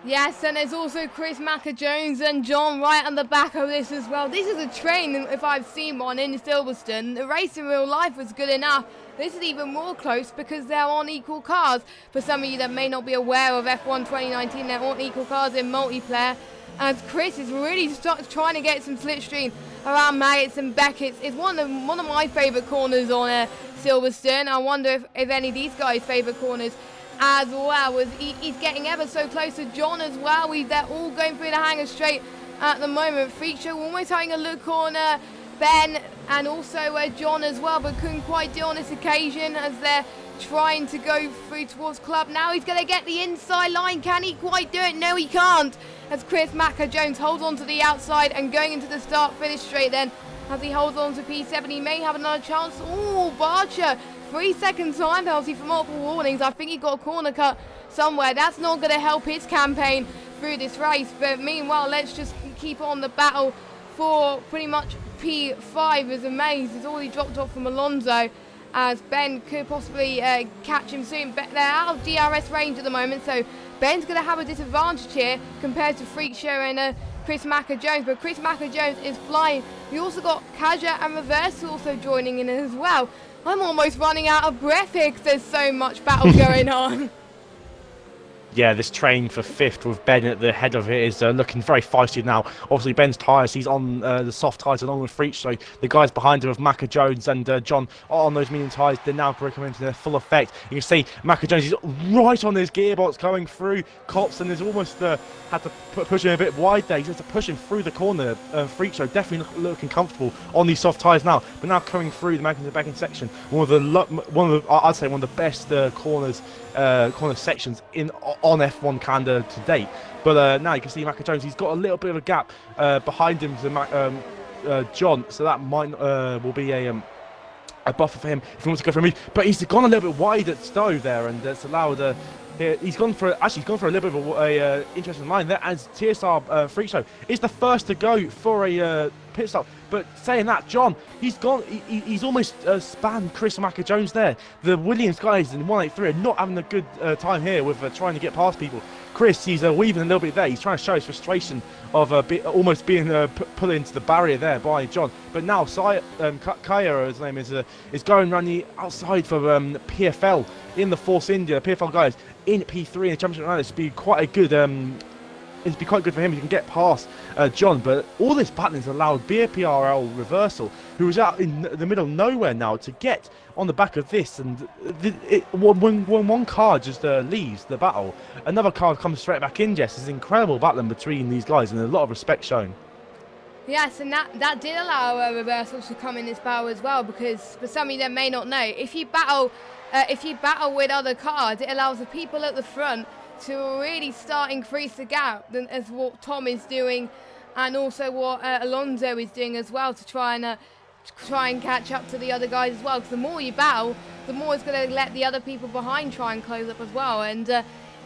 Yes, and there's also Chris Macker-Jones and John right on the back of this as well. This is a train, if I've seen one, in Silverstone. The race in real life was good enough. This is even more close because they're on equal cars. For some of you that may not be aware of F1 2019, they're on equal cars in multiplayer. As Chris is really trying to get some slipstream around Maggots and Beckett's. It's one of my favourite corners on Silverstone. I wonder if any of these guys' favourite corners as well. He's getting ever so close to John as well. They're all going through the hangar straight at the moment. Freak Show almost having a look on Ben and also John as well, but couldn't quite do on this occasion as they're trying to go through towards Club. Now he's going to get the inside line. Can he quite do it? No, he can't. As Chris Macker-Jones holds on to the outside and going into the start-finish straight then. As he holds on to P7, he may have another chance. Oh, Barcia, 3 second time penalty for multiple warnings. I think he got a corner cut somewhere. That's not going to help his campaign through this race. But meanwhile, let's just keep on the battle for pretty much P5 as Amaze has already dropped off from Alonso, as Ben could possibly catch him soon. But they're out of DRS range at the moment, so Ben's going to have a disadvantage here compared to Freak Show and Chris Macker-Jones. But Chris Macker-Jones is flying. We also got Kaja and Reverse also joining in as well. I'm almost running out of breath here because there's so much battle going on. Yeah, this train for 5th with Ben at the head of it is looking very feisty now. Obviously, Ben's tyres, he's on the soft tyres along with Freak, so the guys behind him with Macker-Jones and John are on those medium tyres. They're now coming into their full effect. You can see Macker-Jones is right on his gearbox going through Cops, and there's almost had to push him a bit wide there. He's had to push him through the corner. Freak Show definitely looking comfortable on these soft tyres now, but now coming through the backing section. I'd say one of the best corner sections on F1 Canada to date. But now you can see Macker-Jones, he's got a little bit of a gap behind him to John, so that might will be a buffer for him if he wants to go for a move. But he's gone a little bit wide at Stowe there, and it's allowed he's gone for a little bit of a interesting line there, as TSR Freak Show is the first to go for a pit stop. But saying that, John, he's almost spanned Chris Macker-Jones there. The Williams guys in 183 are not having a good time here with trying to get past people. Chris, he's weaving a little bit there. He's trying to show his frustration of almost being put into the barrier there by John. But now Kaya, his name is going around the outside for PFL in the Force India. PFL guys in P3 in the championship round. It's be quite a good. It'd be quite good for him if he can get past John, but all this battling has allowed BPRL Reversal, who is out in the middle of nowhere now, to get on the back of this. And when one car just leaves the battle, another car comes straight back in. Jess, it's incredible battling between these guys, and a lot of respect shown. Yes, and that did allow Reversal to come in this battle as well, because for some of you that may not know, if you battle with other cars, it allows the people at the front to really start increase the gap as what Tom is doing, and also what Alonso is doing as well, to try and catch up to the other guys as well. Because the more you battle, the more it's going to let the other people behind try and close up as well. And it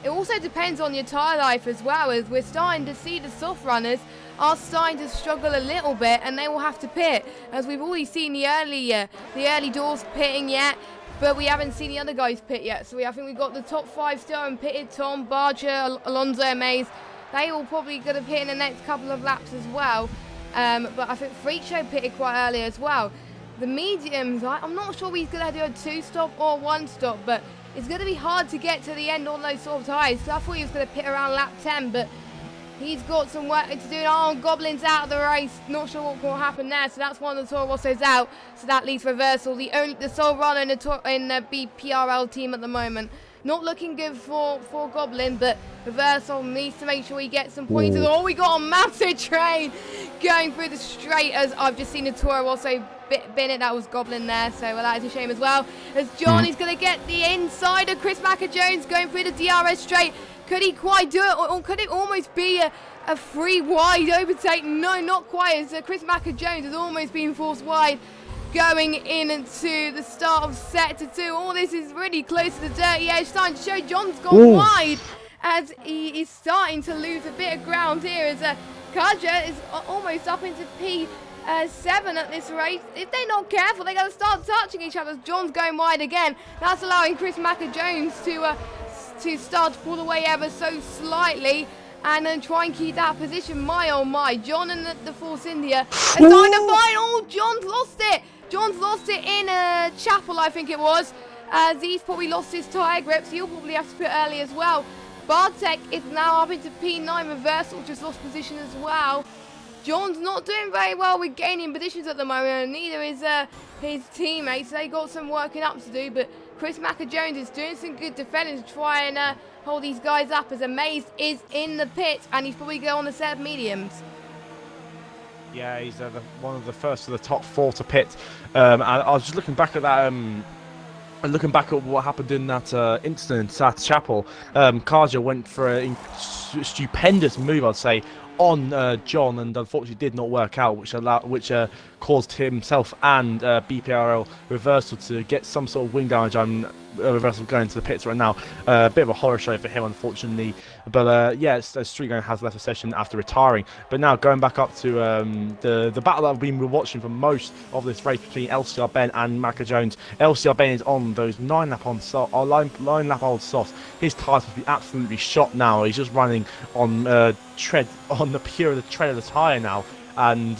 also depends on your tyre life as well, as we're starting to see the soft runners are starting to struggle a little bit, and they will have to pit, as we've already seen the early doors pitting yet. but we haven't seen the other guys pit yet. So I think we've got the top 5 still unpitted. Tom, Barger, Alonso, Mays. They all probably going to pit in the next couple of laps as well. But I think Freak Show pitted quite early as well. The mediums, I'm not sure he's going to do a 2-stop or 1-stop, but it's going to be hard to get to the end on those sort of tyres. So I thought he was going to pit around lap 10, but he's got some work to do. Oh, Goblin's out of the race. Not sure what will happen there. So that's one of the Toro Rossos out. So that leaves Reversal, the sole runner in the BPRL team at the moment. Not looking good for Goblin, but Reversal needs to make sure he gets some points. Oh, we got a massive train going through the straight, as I've just seen the Toro Rosso Bennett. That was Goblin there, so that is a shame as well. As John is going to get the inside of Chris Macker-Jones going through the DRS straight. Could he quite do it, or could it almost be a free wide overtake? No, not quite, as Chris Macker-Jones has almost been forced wide going into the start of sector 2. All this is really close to the dirty edge, starting to show John's gone wide as he is starting to lose a bit of ground here, as Kaja is almost up into P7 at this race. If they're not careful, they're going to start touching each other. John's going wide again. That's allowing Chris Macker-Jones to start to pull away ever so slightly and then try and keep that position. My oh my, John and the Force India are starting to fight. Oh, John's lost it. John's lost it in Chapel, I think it was, as he's probably lost his tyre grip, so he'll probably have to pit early as well. Bartek is now up into P9. Reversal just lost position as well. John's not doing very well with gaining positions at the moment, and neither is his teammates. They got some working up to do, but Chris Macker-Jones is doing some good defending to try and hold these guys up, as Amaze is in the pit, and he's probably going on a set of mediums. Yeah, he's one of the first of the top 4 to pit. And I was just looking back at that, looking back at what happened in that incident in South Chapel. Kaja went for a stupendous move, I'd say, on John, and unfortunately did not work out, which caused himself and BPRL Reversal to get some sort of wing damage. Reversal going to the pits right now. A bit of a horror show for him, unfortunately. But yeah, Streetgang has left the session after retiring. But now going back up to the battle that we've been watching for most of this race between LCR Ben and Macker-Jones. LCR Ben is on those 9-lap old softs. His tyres must be absolutely shot now. He's just running on tread on the tread of the tyre now. And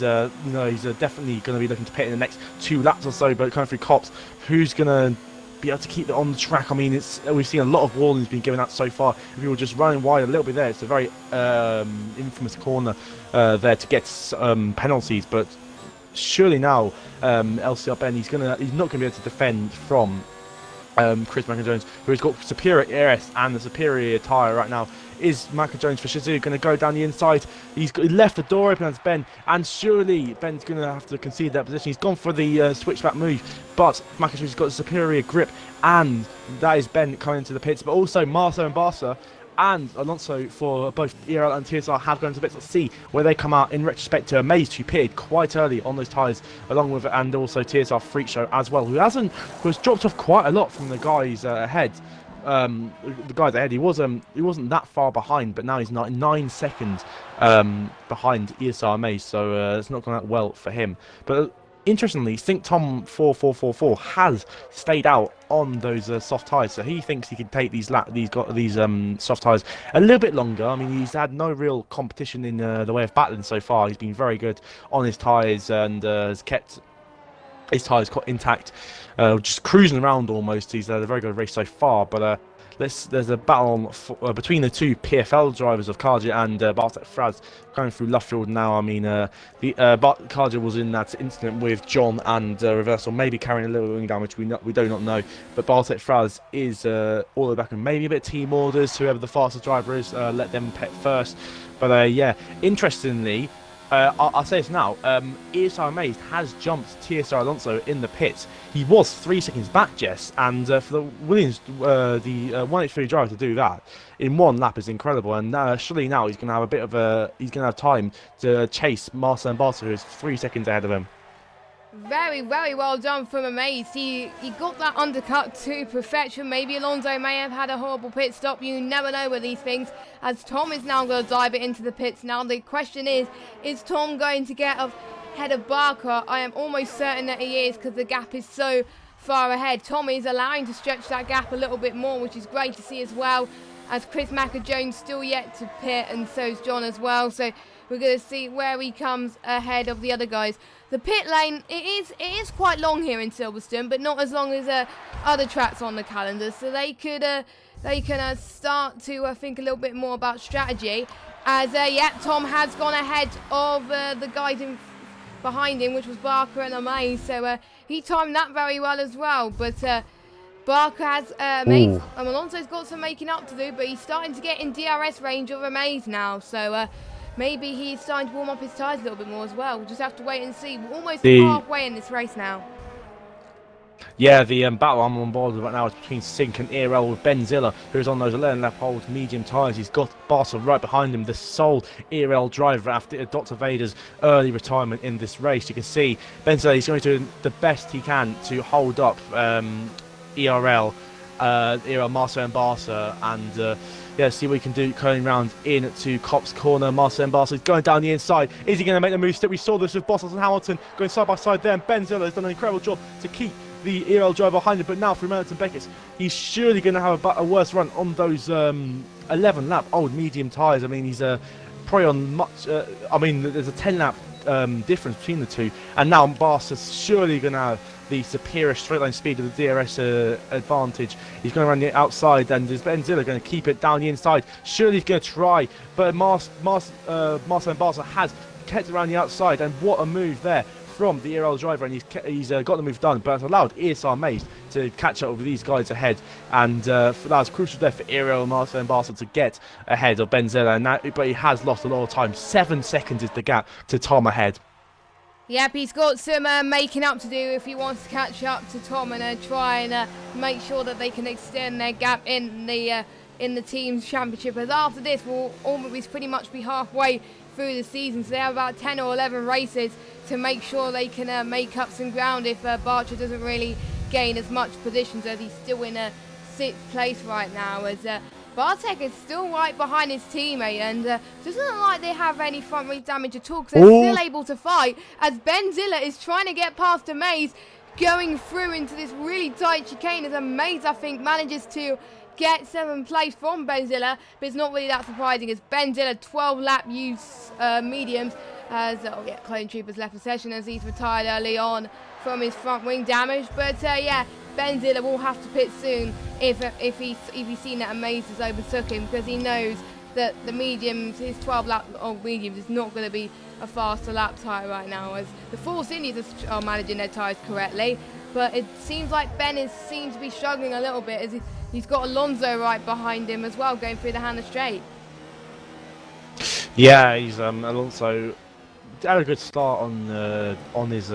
he's definitely going to be looking to pit in the next 2 laps or so. But coming through Cops, who's going to be able to keep it on the track? I mean, we've seen a lot of warnings being given out so far. If you were just running wide a little bit there, it's a very infamous corner there to get penalties. But surely now, LCR Ben, he's not going to be able to defend from Chris Macker-Jones, who's got superior ERS and the superior tyre right now. Is Macker-Jones for Shazoo going to go down the inside? He left the door open as Ben, and surely Ben's going to have to concede that position. He's gone for the switchback move, but Macker-Jones has got a superior grip, and that is Ben coming into the pits. But also Marco and Barca and Alonso for both ERL and TSR have gone to pits. Let's see where they come out in retrospect to Amaze, who pitted quite early on those tyres, along with, and also TSR Freak Show as well, who has dropped off quite a lot from the guys ahead. The guys ahead, he wasn't that far behind, but now he's 9 seconds behind ESR Maze, so it's not going that well for him. But interestingly, Sync Tom 4444 has stayed out on those soft tyres, so he thinks he can take these soft tyres a little bit longer. I mean, he's had no real competition in the way of battling so far. He's been very good on his tyres and has kept his tyres quite intact, just cruising around almost. He's had a very good race so far, but there's a battle between the 2 PFL drivers of Kaja and Bartek Fraz going through Luffield now. I mean, Kaja was in that incident with John and Reversal, maybe carrying a little wing damage. We do not know, but Bartek Fraz is all the way back, and maybe a bit of team orders. Whoever the fastest driver is, let them pit first. But yeah, interestingly, I'll say this now, ESR Amazed has jumped TSR Alonso in the pits. He was 3 seconds back, Jess, and for the Williams, the 1H3 driver to do that in 1 lap is incredible. And surely now he's going to have time to chase Marcel and Barca, who is 3 seconds ahead of him. Very, very well done from Amaze. He got that undercut to perfection. Maybe Alonso may have had a horrible pit stop. You never know with these things. As Tom is now going to dive it into the pits. Now the question is Tom going to get ahead of Barker? I am almost certain that he is, because the gap is so far ahead. Tom is allowing to stretch that gap a little bit more, which is great to see as well, as Chris Macker-Jones still yet to pit, and so's John as well. So we're going to see where he comes ahead of the other guys. The pit lane, it is quite long here in Silverstone, but not as long as other tracks on the calendar. So they can start to think a little bit more about strategy. As Tom has gone ahead of the guys behind him, which was Barker and Amaze. So he timed that very well as well. But Barker has Alonso's got some making up to do, but he's starting to get in DRS range of Amaze now. So maybe he's starting to warm up his tyres a little bit more as well. We'll just have to wait and see. We're almost halfway in this race now. Yeah, the battle I'm on board with right now is between Sink and Earl, with Benzilla, who's on those 11 lap old medium tyres. He's got Barca right behind him, the sole Earl driver after Dr. Vader's early retirement in this race. You can see Benzilla is going to do the best he can to hold up ERL, Marcel and Barca, and see what he can do going round into Cop's corner. Marcel and Barca is going down the inside. Is he going to make the move? We saw this with Bottas and Hamilton going side by side there, and Benzilla has done an incredible job to keep the ERL driver behind him. But now for Melton Beckett, he's surely going to have a worse run on those 11 lap old medium tyres. I mean, he's probably on much there's a 10 lap difference between the two, and now Barca's surely going to have the superior straight line speed of the DRS advantage. He's going around the outside, and is Benzilla going to keep it down the inside? Surely he's going to try, but Marcel and Barca has kept around the outside, and what a move there from the ERL driver, and he's got the move done, but it's allowed ESR Maze to catch up with these guys ahead, and that was crucial there for ERL, Marcel and Barca to get ahead of Benzilla, but he has lost a lot of time. 7 seconds is the gap to Tom ahead. Yep, he's got some making up to do if he wants to catch up to Tom and try and make sure that they can extend their gap in the team's championship. As after this, we'll almost pretty much be halfway through the season, so they have about 10 or 11 races to make sure they can make up some ground if Barcher doesn't really gain as much positions, as he's still in a 6th place right now, as Bartek is still right behind his teammate, and doesn't look like they have any front wing damage at all, because they're still able to fight, as Benzilla is trying to get past Amaze, going through into this really tight chicane, as Amaze, I think, manages to get 7th place from Benzilla, but it's not really that surprising, as Benzilla 12 lap use mediums, as Clone Troopers left the session as he's retired early on from his front wing damage. But Benzilla will have to pit soon if he's seen that Amaze has overtook him, because he knows that the mediums, his 12 lap old mediums, is not going to be a faster lap tyre right now, as the Force Indies are managing their tyres correctly. But it seems like Ben seems to be struggling a little bit, as he's got Alonso right behind him as well, going through the Hannah Straight. Yeah, he's Alonso had a good start on his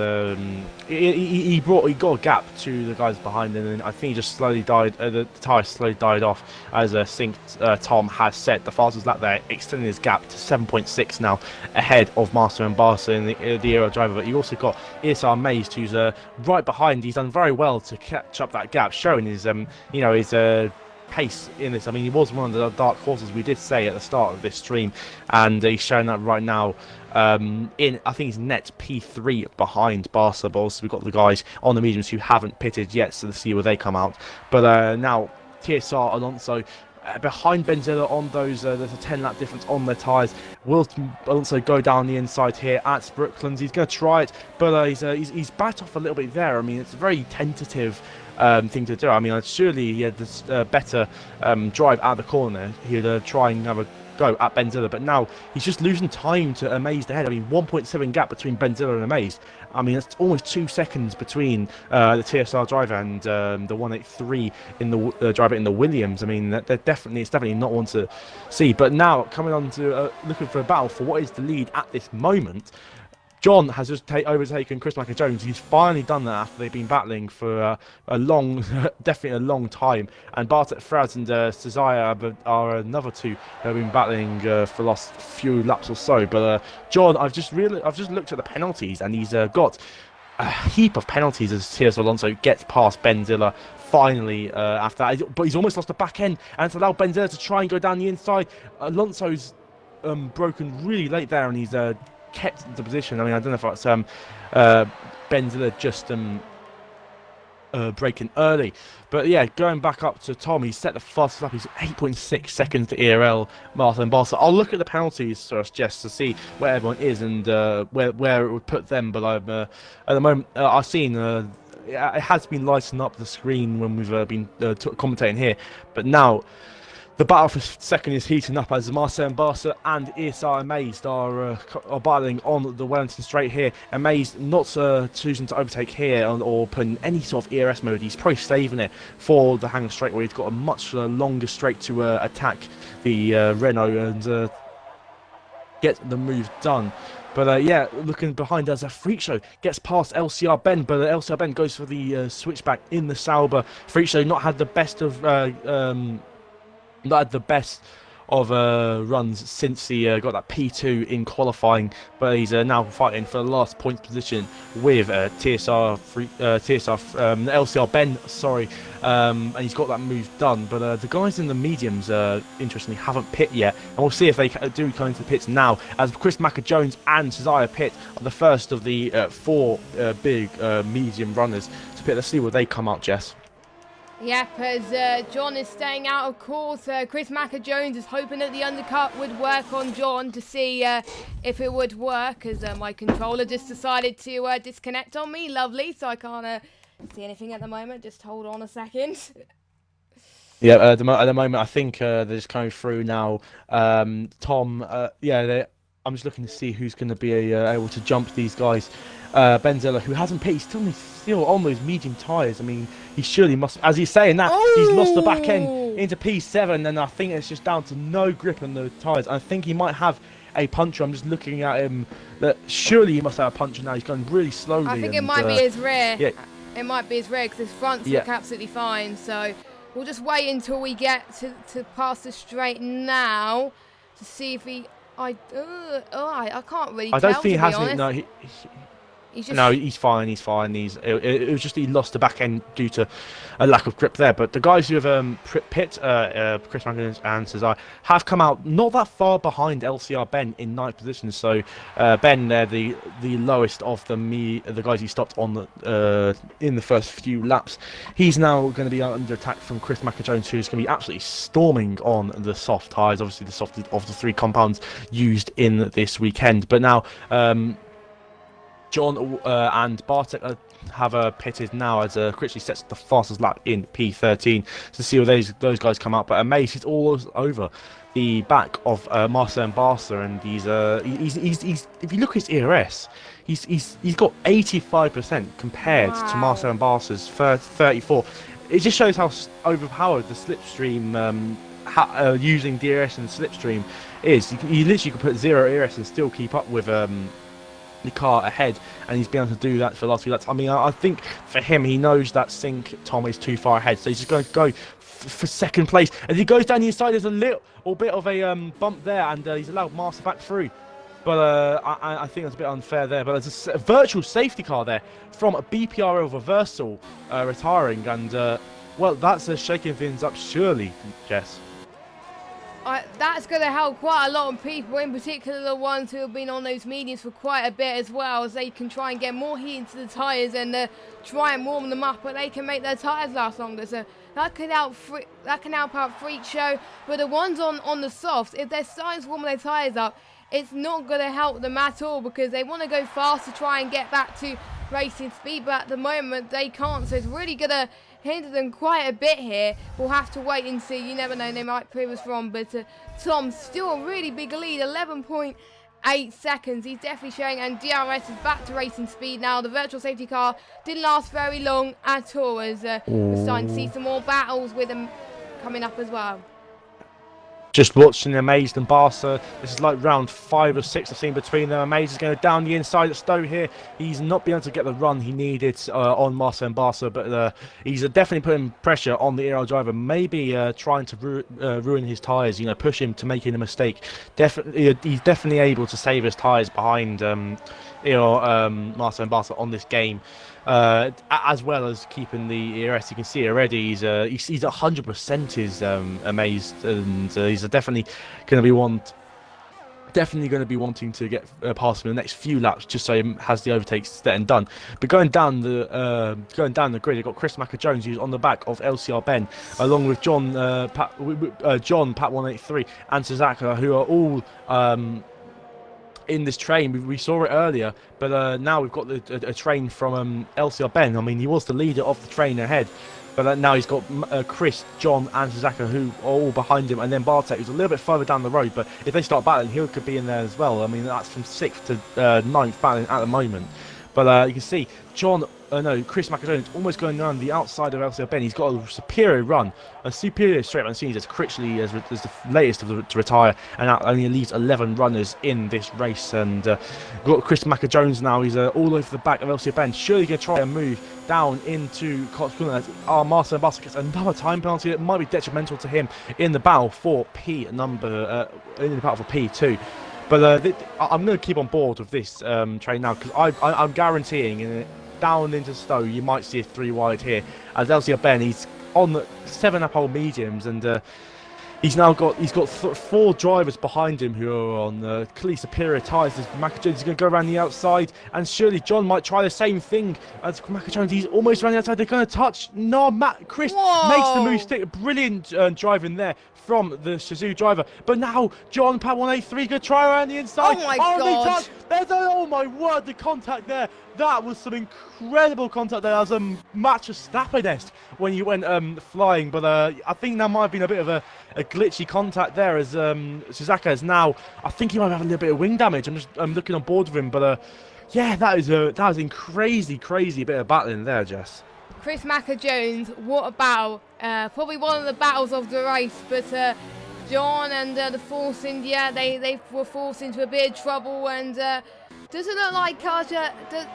he got a gap to the guys behind him, and I think he just slowly died. The tyre slowly died off as Sink Tom has set the fastest lap there, extending his gap to 7.6 now, ahead of Master and Barca in the Euro driver. But you also got ESR Maze, who's right behind. He's done very well to catch up that gap, showing his his pace in this. I mean, he was one of the dark horses, we did say at the start of this stream, and he's showing that right now. I think he's net P3 behind Barca, but also we've got the guys on the mediums who haven't pitted yet, so let's see where they come out. But now TSR Alonso behind Benzilla on those, there's a 10 lap difference on their tyres. Will Alonso go down the inside here at Brooklands? He's going to try it, but he's backed off a little bit there. I mean, it's a very tentative thing to do. I mean, surely he had this better drive out of the corner. He'd try and have a go at Benzilla, but now he's just losing time to Amaze ahead. I mean, 1.7 gap between Benzilla and Amaze. I mean, it's almost 2 seconds between the TSR driver and the 183 in the driver in the Williams. I mean, it's definitely not one to see. But now coming on to looking for a battle for what is the lead at this moment. John has just overtaken Chris Macker-Jones. He's finally done that after they've been battling for a long, definitely a long time. And Bartek Fraz and Cesare are another two who have been battling for the last few laps or so. But John, I've just looked at the penalties, and he's got a heap of penalties as Tiers Alonso gets past Benzilla finally after that. But he's almost lost the back end, and it's allowed Benzilla to try and go down the inside. Alonso's broken really late there, and he's kept into position. I mean, I don't know if it's Benzilla just braking early. But yeah, going back up to Tom, he set the fastest lap. He's 8.6 seconds to ERL Martin Barca. I'll look at the penalties first, just to see where everyone is and where it would put them. But at the moment, I've seen it has been lighting up the screen when we've been commentating here. But now the battle for second is heating up as Marcel Barca and ESR Amazed are battling on the Wellington straight here. Amazed not choosing to overtake here or putting any sort of ERS mode. He's probably saving it for the hangar straight where he's got a much longer straight to attack the Renault and get the move done. But yeah, looking behind us, a Freak Show gets past LCR Ben, but LCR Ben goes for the switchback in the Sauber. Freak Show not had the best of runs since he got that P2 in qualifying, but he's now fighting for the last points position with LCR Ben, sorry, and he's got that move done. But the guys in the mediums, interestingly, haven't pit yet, and we'll see if they do come into the pits now, as Chris Macker-Jones and Cesare pit are the first of the four big medium runners to pit. Let's see where they come out, Jess. Yep, as John is staying out, of course. Chris Macker-Jones is hoping that the undercut would work on John to see if it would work, as my controller just decided to disconnect on me. Lovely, so I can't see anything at the moment. Just hold on a second. Yeah, at the moment, I think they're just coming through now. Tom, I'm just looking to see who's going to be able to jump these guys. Benzella, who hasn't pitted, he's still on those medium tyres. I mean, he surely must, as he's saying that, he's lost the back end into P7, and I think it's just down to no grip on the tyres. I think he might have a puncture. I'm just looking at him, that surely he must have a puncture now. He's going really slowly. I think it might be his rear. Yeah. It might be his rear, because his fronts look absolutely fine. So we'll just wait until we get to pass the straight now to see if he... I can't really tell, I don't think he has it. No, no, he's fine. He's fine. It was just he lost the back end due to a lack of grip there. But the guys who have pit, Chris Magnus and Cesar, have come out not that far behind LCR Ben in 9th position. So Ben, the lowest of the guys he stopped on in the first few laps. He's now going to be under attack from Chris Macker-Jones, who's going to be absolutely storming on the soft tyres. Obviously, the soft of the three compounds used in this weekend. But now. John and Bartek have pitted now as Critchley sets the fastest lap in P13 to see where those guys come out. But Amaze is all over the back of Marcel Barca, and he's if you look at his ERS, he's got 85% compared to Marcel Barca's 34. It just shows how overpowered the slipstream using DRS and slipstream is. You literally could put 0 ERS and still keep up with the car ahead, and he's been able to do that for the last few laps. I mean, I think for him, he knows that Sync Tom is too far ahead, so he's just going to go for second place. As he goes down the inside, there's a little bit of a bump there, and he's allowed Master back through. But I think that's a bit unfair there. But there's a virtual safety car there from a BPRL reversal retiring, and well, that's shaking things up, surely, Jess. That's going to help quite a lot of people, in particular the ones who have been on those mediums for quite a bit as well, as they can try and get more heat into the tyres and try and warm them up, but they can make their tyres last longer. So that can help out Freak Show. But the ones on the softs, if they're starting to warm their tyres up, it's not going to help them at all, because they want to go fast to try and get back to racing speed, but at the moment they can't. So it's really going to hinder them quite a bit here. We'll have to wait and see. You never know, they might prove us wrong. But Tom's still a really big lead, 11.8 seconds. He's definitely showing, and DRS is back to racing speed now. The virtual safety car didn't last very long at all, as we're starting to see some more battles with them coming up as well. Just watching Amazed and Barca. This is like round 5 or 6 I've seen between them. Amazed is going down the inside of Stowe here. He's not been able to get the run he needed on Marcel and Barca, but he's definitely putting pressure on the ERL driver, maybe trying to ruin his tyres, push him to making a mistake. He's definitely able to save his tyres behind Marcel and Barca on this game. As well as keeping the ERS. You can see already he's 100% is Amazed, and he's definitely going to be one definitely going to be wanting to get past him in the next few laps, just so he has the overtakes set and done. But going down the grid, you've got Chris Macker-Jones, who's on the back of LCR Ben, along with John Pat 183 and Suzuka, who are all in this train. We saw it earlier, but now we've got a train from LCR Ben. I mean, he was the leader of the train ahead. But now he's got Chris, John and Suzuka, who are all behind him, and then Bartek, who's a little bit further down the road, but if they start battling, he could be in there as well. I mean, that's from 6th to 9th battling at the moment. But you can see Chris Macker-Jones almost going down the outside of LCR Ben. He's got a superior run, a superior straight run series as Critchley as the latest to retire, and that only leaves 11 runners in this race. And got Chris Macker-Jones now. He's all over the back of LCR Ben. Surely going to try and move down into Cox Corner. Marcel Barca gets another time penalty that might be detrimental to him in the battle for P2. But I'm going to keep on board with this train now, because I'm guaranteeing down into Stowe you might see a 3 wide here, as LCR Ben, he's on the 7-up-hole mediums, and he's got 4 drivers behind him who are on clearly superior tyres. Macker-Jones is going to go around the outside, and surely John might try the same thing as Macker-Jones. He's almost around the outside. They're going to touch. No, Chris makes the move stick. Brilliant driving there from the Shazoo driver. But now John Pat 183 going to try around the inside. Oh my God! Oh my word! The contact there. That was some incredible contact there. That was a match of Stappernest when you went flying. But I think that might have been a bit of a glitchy contact there, as Suzuka is now. I think he might have a little bit of wing damage. I'm looking on board with him. But yeah, that was a crazy bit of battling there, Jess. Chris Macker-Jones, what a battle. Probably one of the battles of the race, but John and the Force India, they were forced into a bit of trouble, and doesn't look like Carter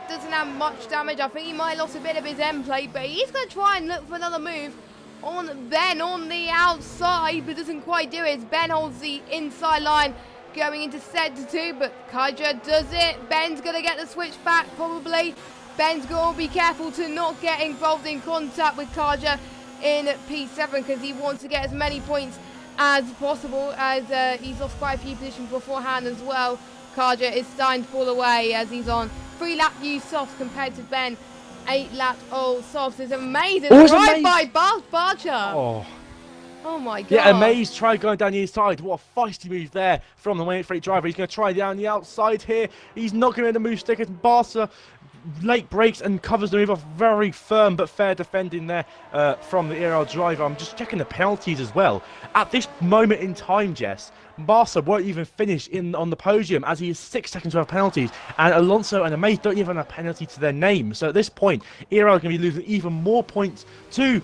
doesn't have much damage. I think he might have lost a bit of his end plate, but he's going to try and look for another move on Ben on the outside, but doesn't quite do it. Ben holds the inside line going into sector 2, but Kaja does it. Ben's going to get the switch back, probably. Ben's got to be careful to not get involved in contact with Kaja in P7, because he wants to get as many points as possible, as he's lost quite a few positions beforehand as well. Kaja is starting to fall away as he's on 3-lap new softs compared to Ben 8-lap old softs. It's amazing. Right by Barcher. Oh my God. Yeah, Amaze tried going down the inside. What a feisty move there from the 183 driver. He's going to try down the outside here. He's not going to move stick as Barca late breaks and covers the move off. Very firm but fair defending there from the ERL driver. I'm just checking the penalties as well. At this moment in time, Jess, Barca won't even finish on the podium, as he is 6 seconds worth of penalties, and Alonso and Amaze don't even have a penalty to their name. So at this point, ERL are going to be losing even more points to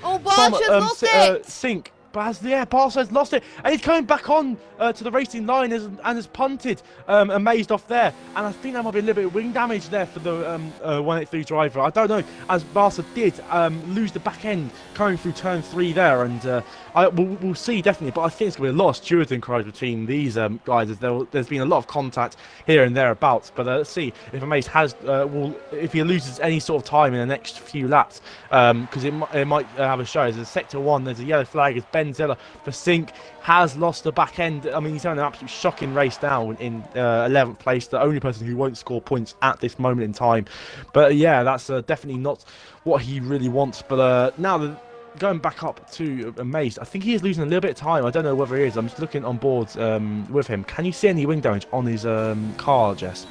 Sink. But Barca has lost it, and he's coming back on to the racing line and has punted Amazed off there. And I think that might be a little bit of wing damage there for the 183 driver. I don't know, as Barca did lose the back end coming through turn 3 there, and we'll see definitely. But I think it's going to be a lot of stewarding cries between these guys, as there's been a lot of contact here and thereabouts. But let's see if Amaze has, if he loses any sort of time in the next few laps, because it might have a show. There's a sector 1, there's a yellow flag as Ben Ziller for Sink has lost the back end. I mean, he's having an absolute shocking race now in 11th place, the only person who won't score points at this moment in time. But yeah, that's definitely not what he really wants. But now going back up to Amazed, I think he is losing a little bit of time. I don't know whether he is. I'm just looking on board with him. Can you see any wing damage on his car, Jess?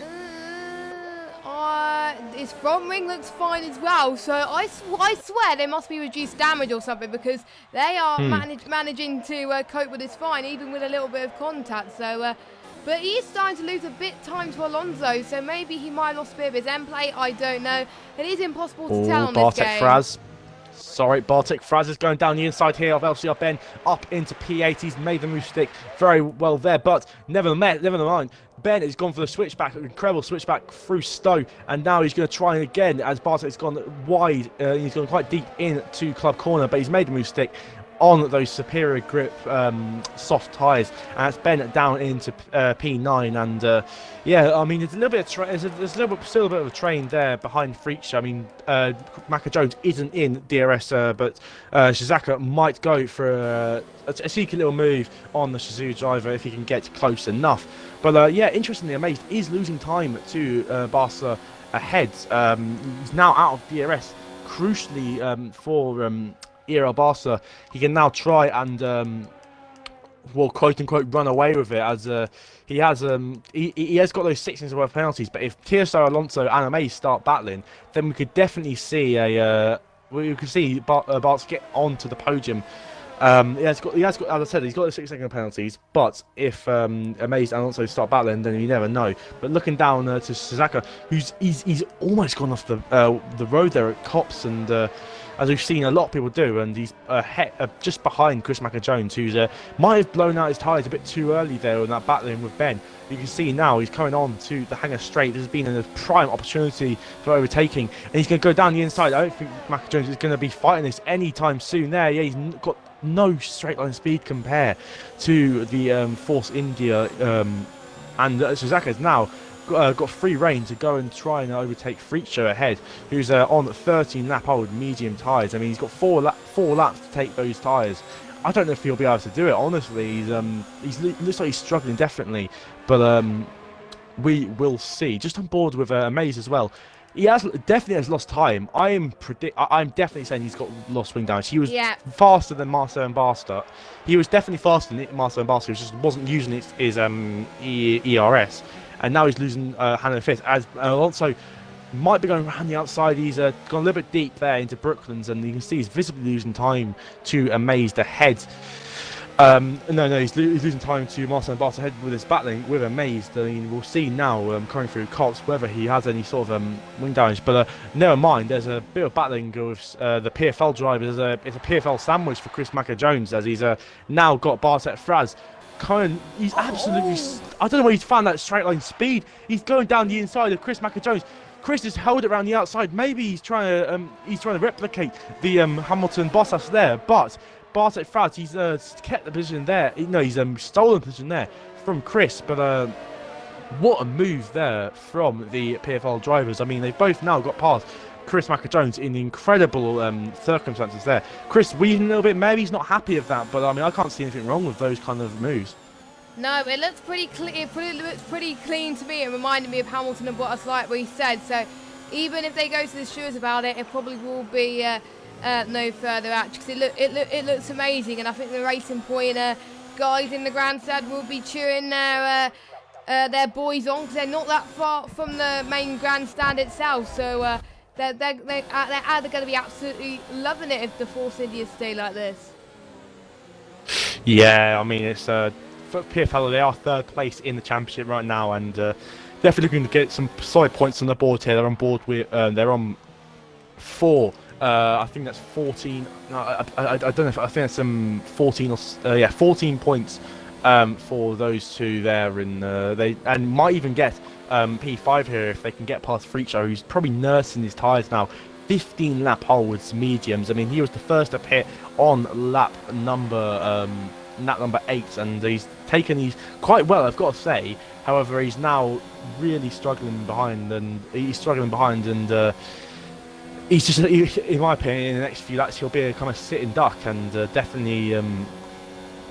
His front wing looks fine as well, so I swear there must be reduced damage or something, because they are managing to cope with this fine, even with a little bit of contact. So, but he is starting to lose a bit time to Alonso, so maybe he might have lost a bit of his end plate. I don't know. It is impossible to tell on this game. Bartek Fraz is going down the inside here of LCR Ben up into P8. He's made the move stick very well there, but never mind. Ben has gone for the switchback, incredible switchback through Stowe, and now he's going to try again as Bartek's gone wide. He's gone quite deep into Club Corner, but he's made the move stick. on those superior grip soft tyres, and it's bent down into P9. And yeah, I mean, there's a little bit of still a bit of a train there behind Freakshow. I mean, Maka Jones isn't in DRS, but Shizaka might go for a cheeky little move on the Shizuoka driver if he can get close enough. But yeah, interestingly, Amazed is losing time to Barca ahead. He's now out of DRS. Crucially for ERL Barca, he can now try and well, quote unquote, run away with it, as he has got those 6 worth penalties. But if TSO, Alonso, and Amaze start battling, then we could definitely see we could see Barca get onto the podium. He has got, as I said, he's got the 6 penalties. But if Amaze and Alonso start battling, then you never know. But looking down to Suzuka, he's almost gone off the road there at Cops, and as we've seen a lot of people do, and he's just behind Chris Maka-Jones, who's might have blown out his tyres a bit too early there in that battling with Ben. You can see now he's coming on to the hangar straight. This has been a prime opportunity for overtaking, and he's going to go down the inside. I don't think Maka-Jones is going to be fighting this anytime soon there. Yeah, he's got no straight line speed compare to the Force India, and Suzuka's now got free reign to go and try and overtake Freakshow ahead, who's on 13 lap old medium tyres. I mean, he's got four laps to take those tyres. I don't know if he'll be able to do it, honestly. He's looks like he's struggling definitely, but we will see. Just on board with Amaze as well. He definitely has lost time. I'm definitely saying he's got lost wing damage. He was faster than Marcel and Bastard. He was definitely faster than Marcel and Bastard. He just wasn't using his ERS, and now he's losing Hannah fifth. As Alonso might be going around the outside. He's gone a little bit deep there into Brooklands, and you can see he's visibly losing time to Amazed ahead. No, he's losing time to Marcel and Barca ahead with his battling with Amazed. I mean, we'll see now coming through Cops whether he has any sort of wing damage. But never mind, there's a bit of battling with the PFL drivers. It's a PFL sandwich for Chris Maka-Jones, as he's now got Bartek Fraz. He's absolutely. I don't know where he's found that straight line speed. He's going down the inside of Chris Maka-Jones. Chris has held it around the outside. Maybe he's trying to replicate the Hamilton Bottas there, but Bartek Fraz, he's kept the position there. No, he's stolen the position there from Chris. But what a move there from the PFL drivers. I mean, they've both now got past Chris Maka-Jones in incredible circumstances there. Chris weaving a little bit. Maybe he's not happy with that, but I mean, I can't see anything wrong with those kind of moves. No, it looks pretty clean. It looks pretty clean to me. It reminded me of Hamilton and Bottas, like we said. So even if they go to the stewards about it, it probably will be no further action. Because it looks amazing, and I think the Racing Point guys in the grandstand will be cheering their boys on, because they're not that far from the main grandstand itself. So they're either going to be absolutely loving it if the Force India stay like this. Yeah, I mean, it's for PFL, they are third place in the championship right now, and definitely looking to get some solid points on the board here. They're on board with they're on 4. I think that's 14. No, I don't know if I think that's some 14 or 14 points for those two there, and they might even get P5 here if they can get past Freakshow, who's probably nursing his tyres now. 15 lap holds mediums. I mean, he was the first up hit on lap number 8, and he's taken these quite well, I've got to say. However, he's now really struggling behind, and he's just, in my opinion, in the next few laps he'll be a kind of sitting duck, and definitely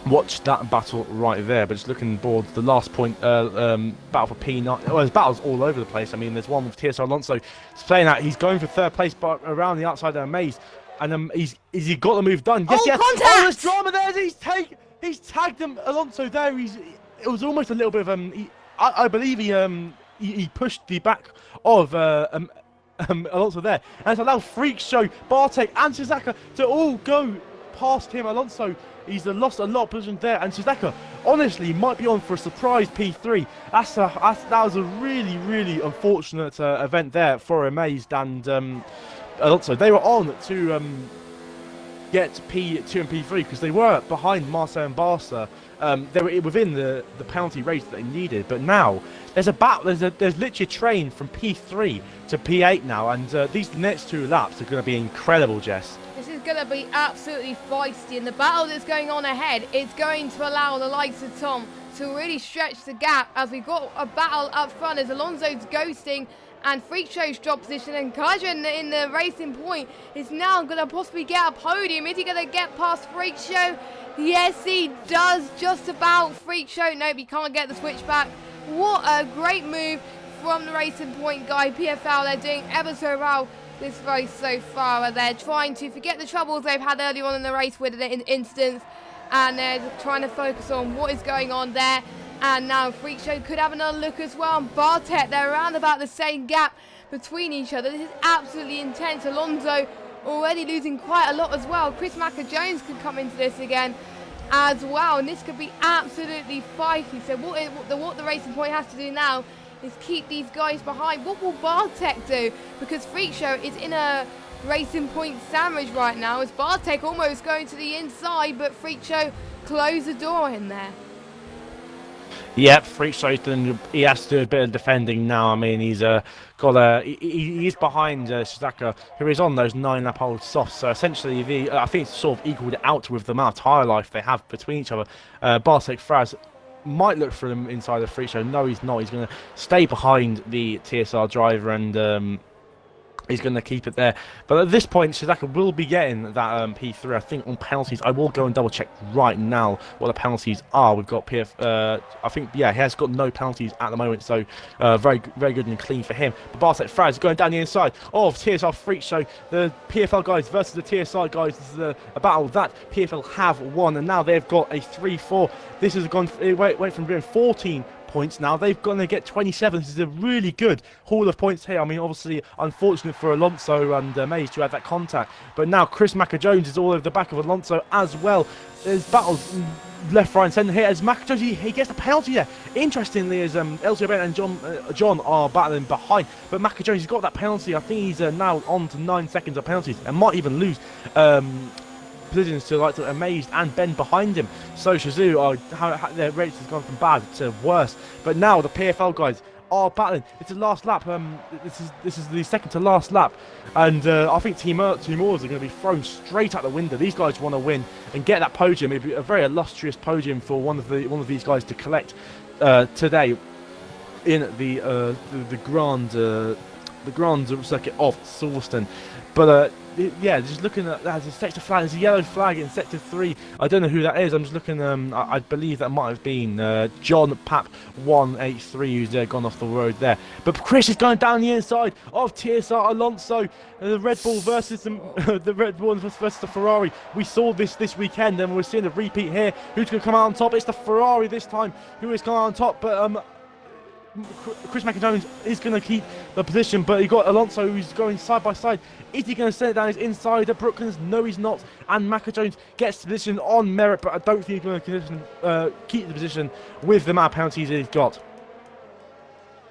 watch that battle right there. But just looking board, the last point battle for P9. Well, there's battles all over the place. I mean, there's one with TSO Alonso. He's playing out. He's going for third place, but around the outside of Amaze, and he got the move done. Yes, yes. Contact! Oh, there's drama there. He's tagged him Alonso there. It was almost a little bit of I believe he pushed the back of Alonso there, and it's allowed Freakshow, Bartek and Suzuka to all go past him. Alonso, he's lost a lot of position there, and Suzuka honestly might be on for a surprise P3. That was a really, really unfortunate event there for Amazed and Alonso. They were on to get P2 and P3 because they were behind Marcel and Barca. They were within the penalty race that they needed, but now there's a battle. There's literally a train from P3 to P8 now, and these next 2 laps are going to be incredible, Jess. This is is going to be absolutely feisty, and the battle that's going on ahead is going to allow the likes of Tom to really stretch the gap, as we've got a battle up front as Alonso's ghosting and Freak Show's drop position, and Kaja in the racing point is now going to possibly get a podium. Is he going to get past Freak Show? Yes, he does, just about. Freak Show, nope, he can't get the switchback. What a great move from the racing point guy. PFL, they're doing ever so well this race so far. They're trying to forget the troubles they've had earlier on in the race with the incidents, and they're trying to focus on what is going on there. And now Freak Show could have another look as well. And Bartek, they're around about the same gap between each other. This is absolutely intense. Alonso already losing quite a lot as well. Chris Macker-Jones could come into this again as well, and this could be absolutely feisty. So what the racing point has to do now is keep these guys behind. What will Bartek do? Because Freak Show is in a racing point sandwich right now, as Bartek almost going to the inside, but Freak Show closed the door in there. Yep, Freak Show's done. He has to do a bit of defending now. I mean, he's he's behind Shizaka, who is on those 9-lap-old softs. So essentially, I think it's sort of equaled out with the amount of tyre life they have between each other. Bartek Fraz might look for them inside the Freak Show. No, he's not. He's going to stay behind the TSR driver, and he's going to keep it there. But at this point, Shizaka will be getting that P3, I think, on penalties. I will go and double check right now what the penalties are. We've got I think, yeah, he has got no penalties at the moment, so very good and clean for him. But Bartek Fraz going down the inside of TSR Freak Show. The PFL guys versus the TSR guys. This is a battle that PFL have won, and now they've got a 3-4. This has gone, it went from being 14 points now. They've gone to get 27. This is a really good haul of points here. I mean, obviously, unfortunate for Alonso and Mays to have that contact, but now Chris Macker-Jones is all over the back of Alonso as well. There's battles left, right, and centre here as Macker-Jones, he gets the penalty there. Interestingly, as Elsie Ben and John are battling behind, but Macker-Jones has got that penalty. I think he's now on to 9 seconds of penalties and might even lose positions to Amazed and Ben behind him. So Shazoo, their rates has gone from bad to worse. But now the PFL guys are battling. It's the last lap. This is the second to last lap, and I think Team Oars are going to be thrown straight out the window. These guys want to win and get that podium. It'd be a very illustrious podium for one of these guys to collect today in the Grand Circuit of Silverstone. But yeah, just looking at that, there's a sector flag, there's a yellow flag in sector 3. I don't know who that is. I'm just looking. I believe that might have been John Pap 183 who's gone off the road there. But Chris is going down the inside of TSR Alonso. The Red Bull versus the Red Bull versus the Ferrari. We saw this weekend, and we're seeing a repeat here. Who's going to come out on top? It's the Ferrari this time who is coming out on top. But Chris Macker-Jones is going to keep the position, but you got Alonso who's going side by side. Is he going to send it down his inside at Brooklands? No, he's not. And Macker-Jones gets the position on merit, but I don't think he's going to keep the position with the amount of penalties he's got.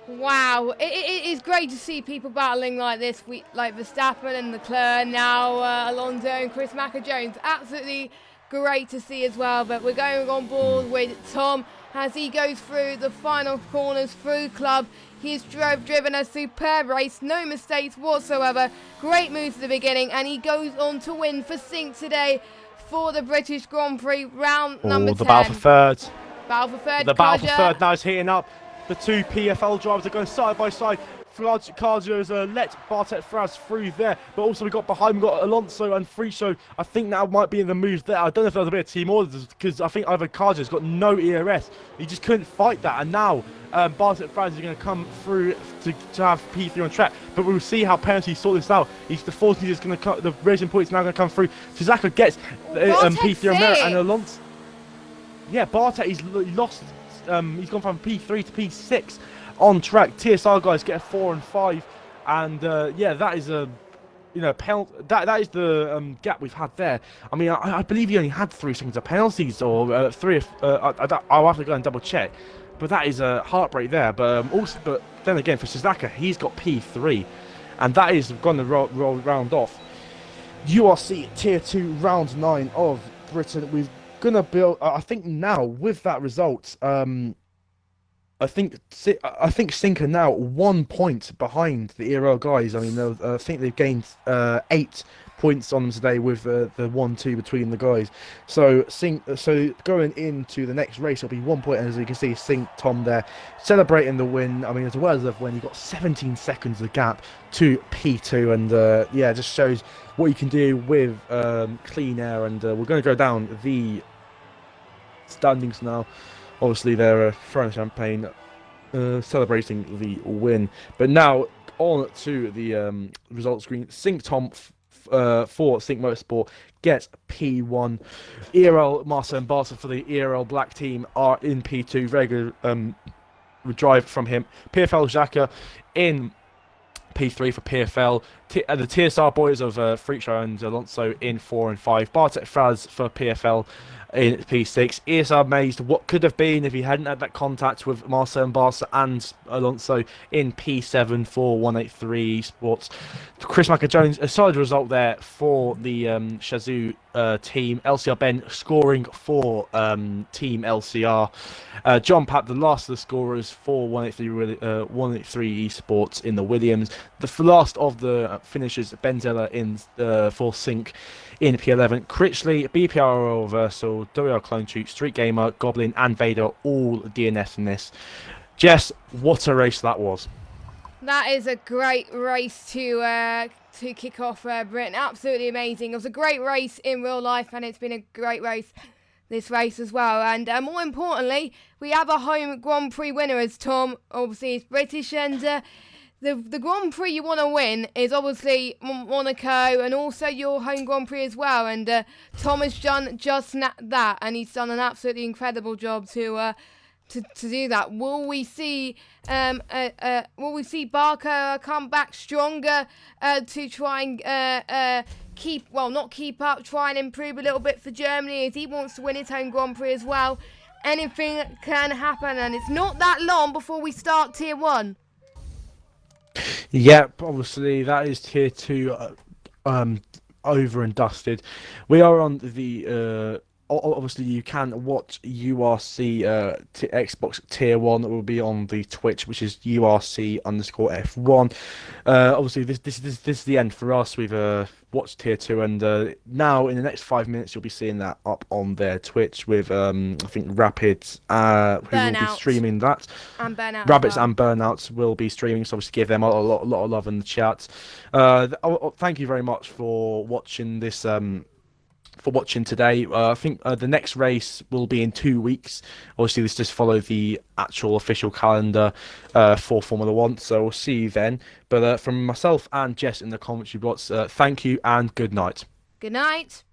Wow, it is great to see people battling like this, like Verstappen and Leclerc, now Alonso and Chris Macker-Jones. Absolutely great to see as well, but we're going on board with Tom as he goes through the final corners through Club. He's driven a superb race, no mistakes whatsoever, great moves at the beginning, and he goes on to win for Sync today for the British Grand Prix round number 10. The battle for third. Battle for third. The battle for third now is heating up. The two PFL drivers are going side by side. Kaja has let Bartek Fraz through there, but also we've got Alonso and Freak Show. I think that might be in the moves there. I don't know if there's a bit of team orders, because I think either Kaja's got no ERS. He just couldn't fight that, and now Bartek Fraz is going to come through to have P3 on track. But we'll see how penalties sort this out. The racing point is now going to come through. Shizaka gets P3 on merit, and Alonso. Yeah, Bartek he's lost. He's gone from P3 to P6. On track. TSR guys get a 4 and 5, and yeah, that is a that is the gap we've had there. I mean, I believe he only had 3 seconds of penalties, or 3. I'll have to go and double check, but that is a heartbreak there. But but then again, for Shizaka, he's got P3, and that is going to round off URC Tier 2 round 9 of Britain. We're gonna build. I think now with that result. I think Sink are now 1 point behind the ERL guys. I mean, I think they've gained 8 points on them today with the 1-2 between the guys. So going into the next race, it'll be 1 point. And as you can see, Sink Tom there celebrating the win. I mean, as well as the win, he got 17 seconds of gap to P2, and yeah, just shows what you can do with clean air. And we're going to go down the standings now. Obviously, they're throwing champagne, celebrating the win. But now, on to the results screen. Sink Tom for Sink Motorsport gets P1. ERL Marcel and Barca for the ERL Black team are in P2. Very good drive from him. PFL Xhaka in P3 for PFL. The TSR boys of Freak Show and Alonso in 4 and 5. Bartek Fraz for PFL in P6. ESR amazed what could have been if he hadn't had that contact with Marcel and Barca and Alonso in P7 for 183 Sports. Chris Macker-Jones, a solid result there for the Shazoo team. LCR Ben scoring for Team LCR. John Papp, the last of the scorers for 183 Esports in the Williams. The last of the finishers, Ben Zeller in for Sink in P11. Critchley, BPR Reversal, WR Clone Troop, Street Gamer, Goblin, and Vader all DNS in this. Jess, what a race that was! That is a great race to kick off, Britain. Absolutely amazing. It was a great race in real life, and it's been a great race this race as well. And more importantly, we have a home Grand Prix winner as Tom. Obviously, is British, and the Grand Prix you want to win is obviously Monaco and also your home Grand Prix as well. And Tom has done just that, and he's done an absolutely incredible job to do that. Will we see Barker come back stronger to try and not keep up, try and improve a little bit for Germany as he wants to win his home Grand Prix as well? Anything can happen, and it's not that long before we start Tier 1. Yep, obviously that is Tier 2 over and dusted. We are on the obviously you can watch URC Xbox Tier 1 that will be on the Twitch, which is URC_F1. Obviously this is the end for us. We've watched Tier 2, and now in the next 5 minutes you'll be seeing that up on their Twitch with I think Rapids who will be streaming that. And Burnout. Rabbits and Burnouts will be streaming, so obviously give them a lot of love in the chat. Thank you very much for watching this today. I think the next race will be in 2 weeks. Obviously, this just follow the actual official calendar for Formula 1, so we'll see you then. But from myself and Jess in the commentary box, thank you and good night. Good night.